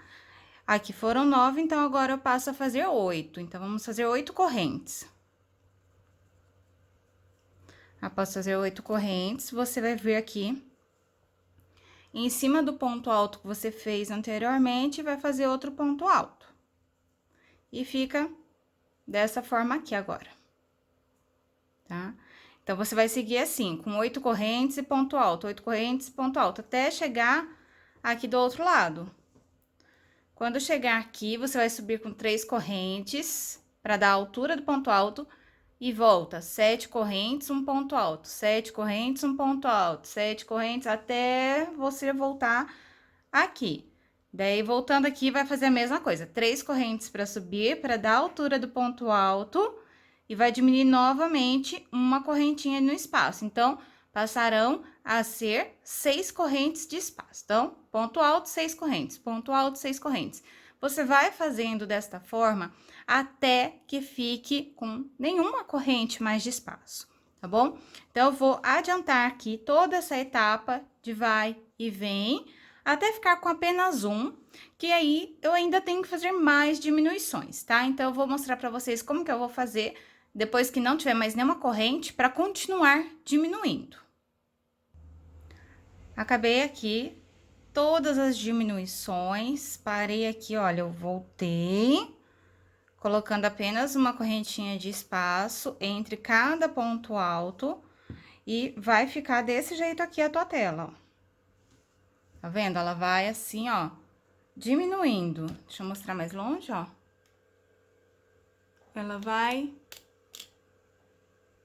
Aqui foram 9, então, agora eu passo a fazer 8. Então, vamos fazer 8 correntes. Após fazer 8 correntes, você vai vir aqui em cima do ponto alto que você fez anteriormente, vai fazer outro ponto alto. E fica dessa forma aqui agora, tá? Então, você vai seguir assim, com 8 correntes e ponto alto, 8 correntes e ponto alto, até chegar aqui do outro lado. Quando chegar aqui, você vai subir com 3 correntes, para dar a altura do ponto alto, e volta 7 correntes, um ponto alto, 7 correntes, um ponto alto, 7 correntes, até você voltar aqui. Daí, voltando aqui, vai fazer a mesma coisa, 3 correntes para subir, para dar a altura do ponto alto, e vai diminuir novamente uma correntinha no espaço. Então, passarão a ser 6 correntes de espaço. Então, ponto alto, 6 correntes, ponto alto, 6 correntes. Você vai fazendo desta forma até que fique com nenhuma corrente mais de espaço, tá bom? Então, eu vou adiantar aqui toda essa etapa de vai e vem, até ficar com apenas um, que aí eu ainda tenho que fazer mais diminuições, tá? Então, eu vou mostrar pra vocês como que eu vou fazer depois que não tiver mais nenhuma corrente, para continuar diminuindo. Acabei aqui todas as diminuições, parei aqui, olha, eu voltei, colocando apenas uma correntinha de espaço entre cada ponto alto, e vai ficar desse jeito aqui a tua tela, ó. Tá vendo? Ela vai assim, ó, diminuindo. Deixa eu mostrar mais longe, ó.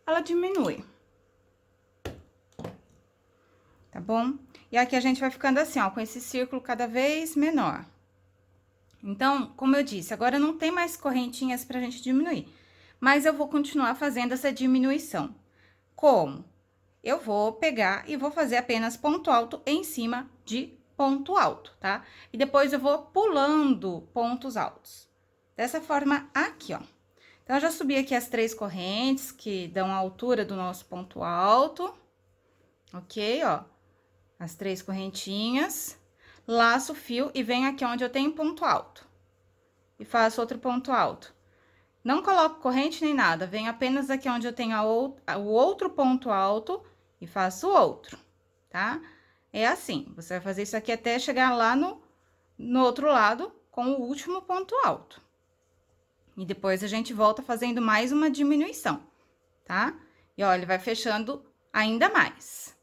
Ela diminui. Tá bom? E aqui a gente vai ficando assim, ó, com esse círculo cada vez menor. Então, como eu disse, agora não tem mais correntinhas pra gente diminuir, mas eu vou continuar fazendo essa diminuição. Como? Eu vou pegar e vou fazer apenas ponto alto em cima de ponto alto, tá? E depois eu vou pulando pontos altos. Dessa forma aqui, ó. Então, eu já subi aqui as 3 correntes que dão a altura do nosso ponto alto, ok, ó. As 3 correntinhas, laço o fio e venho aqui onde eu tenho ponto alto. E faço outro ponto alto. Não coloco corrente nem nada, venho apenas aqui onde eu tenho o outro ponto alto e faço outro, tá? É assim, você vai fazer isso aqui até chegar lá no outro lado com o último ponto alto. E depois a gente volta fazendo mais uma diminuição, tá? E olha, vai fechando ainda mais.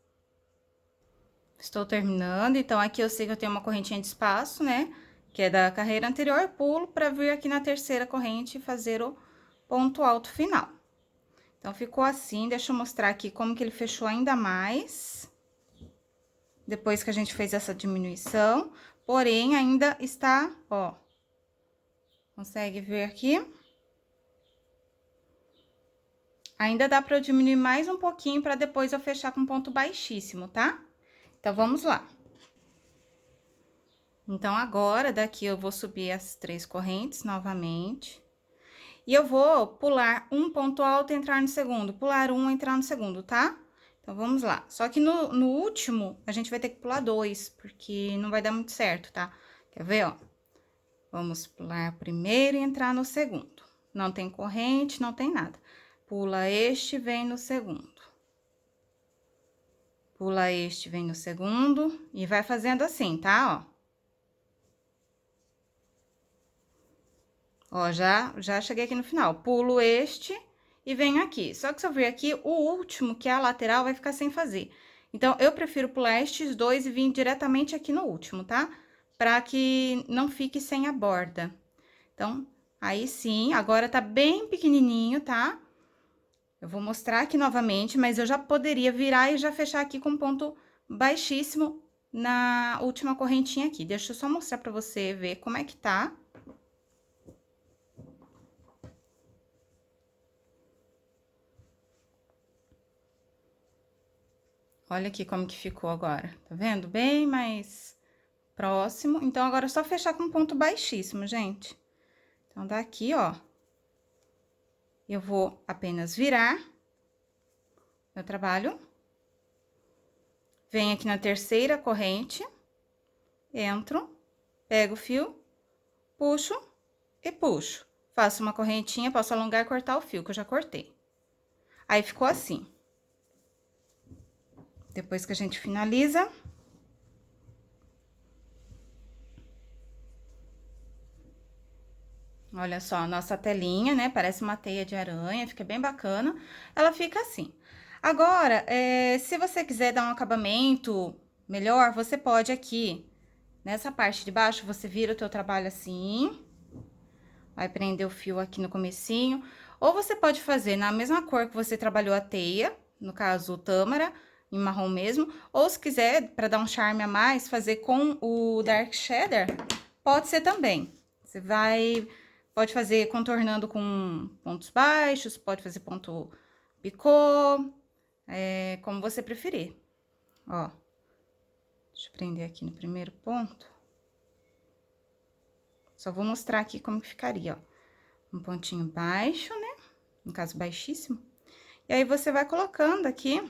Estou terminando, então aqui eu sei que eu tenho uma correntinha de espaço, né? Que é da carreira anterior, pulo para vir aqui na terceira corrente e fazer o ponto alto final. Então, ficou assim, deixa eu mostrar aqui como que ele fechou ainda mais. Depois que a gente fez essa diminuição, porém, ainda está, ó. Consegue ver aqui? Ainda dá para eu diminuir mais um pouquinho para depois eu fechar com ponto baixíssimo, tá? Então, vamos lá. Então, agora, daqui eu vou subir as 3 correntes novamente. E eu vou pular um ponto alto e entrar no segundo, pular um, entrar no segundo, tá? Então, vamos lá. Só que no último, a gente vai ter que pular 2, porque não vai dar muito certo, tá? Quer ver, ó? Vamos pular primeiro e entrar no segundo. Não tem corrente, não tem nada. Pula este, vem no segundo. Pula este, vem no segundo, e vai fazendo assim, tá? Ó, já cheguei aqui no final. Pulo este e venho aqui. Só que se eu vir aqui, o último, que é a lateral, vai ficar sem fazer. Então, eu prefiro pular estes 2 e vir diretamente aqui no último, tá? Pra que não fique sem a borda. Então, aí sim, agora tá bem pequenininho, tá? Eu vou mostrar aqui novamente, mas eu já poderia virar e já fechar aqui com ponto baixíssimo na última correntinha aqui. Deixa eu só mostrar pra você ver como é que tá. Olha aqui como que ficou agora, tá vendo? Bem mais próximo. Então, agora é só fechar com ponto baixíssimo, gente. Então, daqui, ó, eu vou apenas virar meu trabalho. Venho aqui na terceira corrente, entro, pego o fio, puxo e puxo. Faço uma correntinha, posso alongar e cortar o fio, que eu já cortei. Aí, ficou assim. Depois que a gente finaliza. Olha só, a nossa telinha, né? Parece uma teia de aranha, fica bem bacana. Ela fica assim. Agora, se você quiser dar um acabamento melhor, você pode aqui, nessa parte de baixo, você vira o teu trabalho assim. Vai prender o fio aqui no comecinho. Ou você pode fazer na mesma cor que você trabalhou a teia, no caso, o tâmara, em marrom mesmo. Ou se quiser, para dar um charme a mais, fazer com o Dark Shader, pode ser também. Você pode fazer contornando com pontos baixos, pode fazer ponto picô, como você preferir. Ó, deixa eu prender aqui no primeiro ponto. Só vou mostrar aqui como que ficaria, ó. Um pontinho baixo, né? No caso, baixíssimo. E aí, você vai colocando aqui,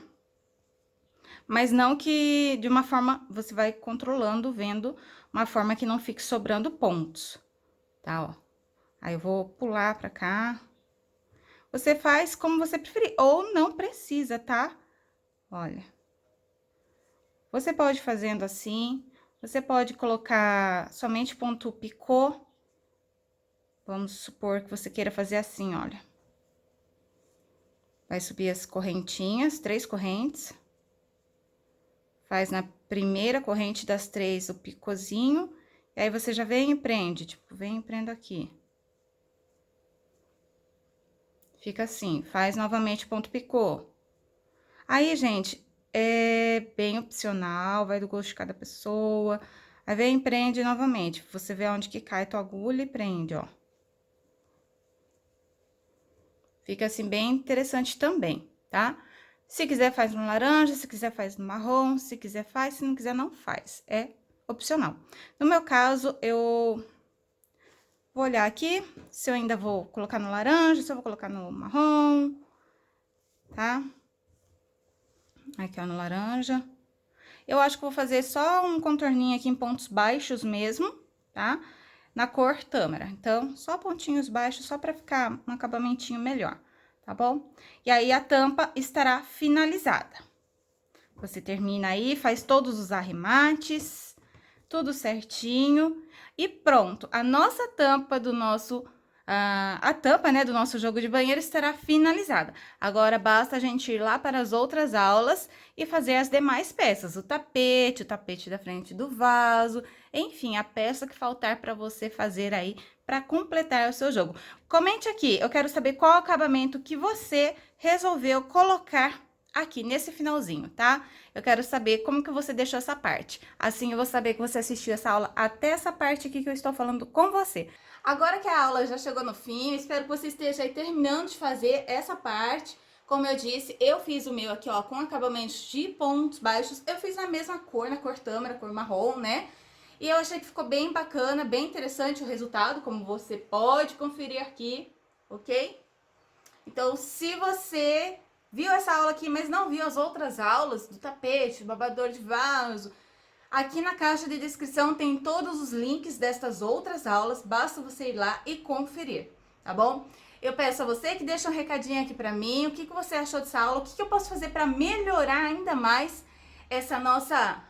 mas não que de uma forma, você vai controlando, vendo uma forma que não fique sobrando pontos, tá, ó. Aí, eu vou pular pra cá. Você faz como você preferir, ou não precisa, tá? Olha. Você pode fazendo assim, você pode colocar somente ponto picô. Vamos supor que você queira fazer assim, olha. Vai subir as correntinhas, 3 correntes. Faz na primeira corrente das 3 o picôzinho. E aí, você já vem e prende, tipo, vem e prendo aqui. Fica assim, faz novamente ponto picô. Aí, gente, é bem opcional, vai do gosto de cada pessoa. Aí, vem e prende novamente. Você vê onde que cai tua agulha e prende, ó. Fica assim, bem interessante também, tá? Se quiser, faz no laranja, se quiser, faz no marrom, se quiser, faz, se não quiser, não faz. É opcional. No meu caso, eu vou olhar aqui se eu ainda vou colocar no laranja, se eu vou colocar no marrom, tá? Aqui, ó, no laranja. Eu acho que vou fazer só um contorninho aqui em pontos baixos mesmo, tá? Na cor tâmara. Então, só pontinhos baixos, só pra ficar um acabamentinho melhor, tá bom? E aí, a tampa estará finalizada. Você termina aí, faz todos os arremates, tudo certinho. E pronto, a nossa tampa do nosso... a tampa, né, do nosso jogo de banheiro estará finalizada. Agora, basta a gente ir lá para as outras aulas e fazer as demais peças. O tapete da frente do vaso, enfim, a peça que faltar para você fazer aí para completar o seu jogo. Comente aqui, eu quero saber qual acabamento que você resolveu colocar aqui nesse finalzinho, tá? Eu quero saber como que você deixou essa parte. Assim eu vou saber que você assistiu essa aula até essa parte aqui que eu estou falando com você. Agora que a aula já chegou no fim, eu espero que você esteja aí terminando de fazer essa parte. Como eu disse, eu fiz o meu aqui, ó, com acabamentos de pontos baixos. Eu fiz na mesma cor, na cor tâmara, cor marrom, né? E eu achei que ficou bem bacana, bem interessante o resultado, como você pode conferir aqui, ok? Então, se você viu essa aula aqui, mas não viu as outras aulas do tapete, do babador de vaso, aqui na caixa de descrição tem todos os links destas outras aulas, basta você ir lá e conferir, tá bom? Eu peço a você que deixe um recadinho aqui pra mim, o que você achou dessa aula, o que eu posso fazer pra melhorar ainda mais essa nossa...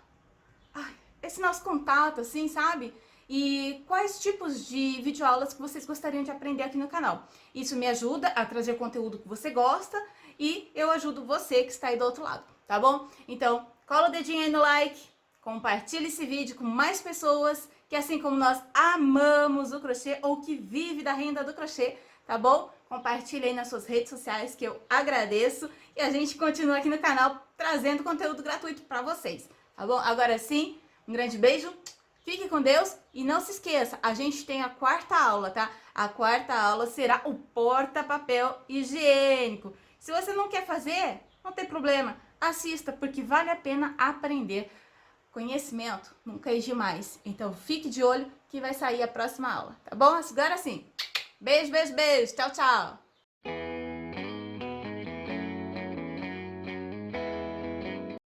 esse nosso contato, assim, sabe? E quais tipos de videoaulas que vocês gostariam de aprender aqui no canal. Isso me ajuda a trazer o conteúdo que você gosta e eu ajudo você que está aí do outro lado, tá bom? Então, cola o dedinho aí no like, compartilha esse vídeo com mais pessoas que, assim como nós, amamos o crochê ou que vive da renda do crochê, tá bom? Compartilha aí nas suas redes sociais que eu agradeço e a gente continua aqui no canal trazendo conteúdo gratuito para vocês, tá bom? Agora sim, um grande beijo, fique com Deus e não se esqueça, a gente tem a 4ª aula, tá? A 4ª aula será o porta-papel higiênico. Se você não quer fazer, não tem problema, assista, porque vale a pena aprender. Conhecimento nunca é demais, então fique de olho que vai sair a próxima aula, tá bom? Agora sim, beijo, beijo, beijo, tchau, tchau!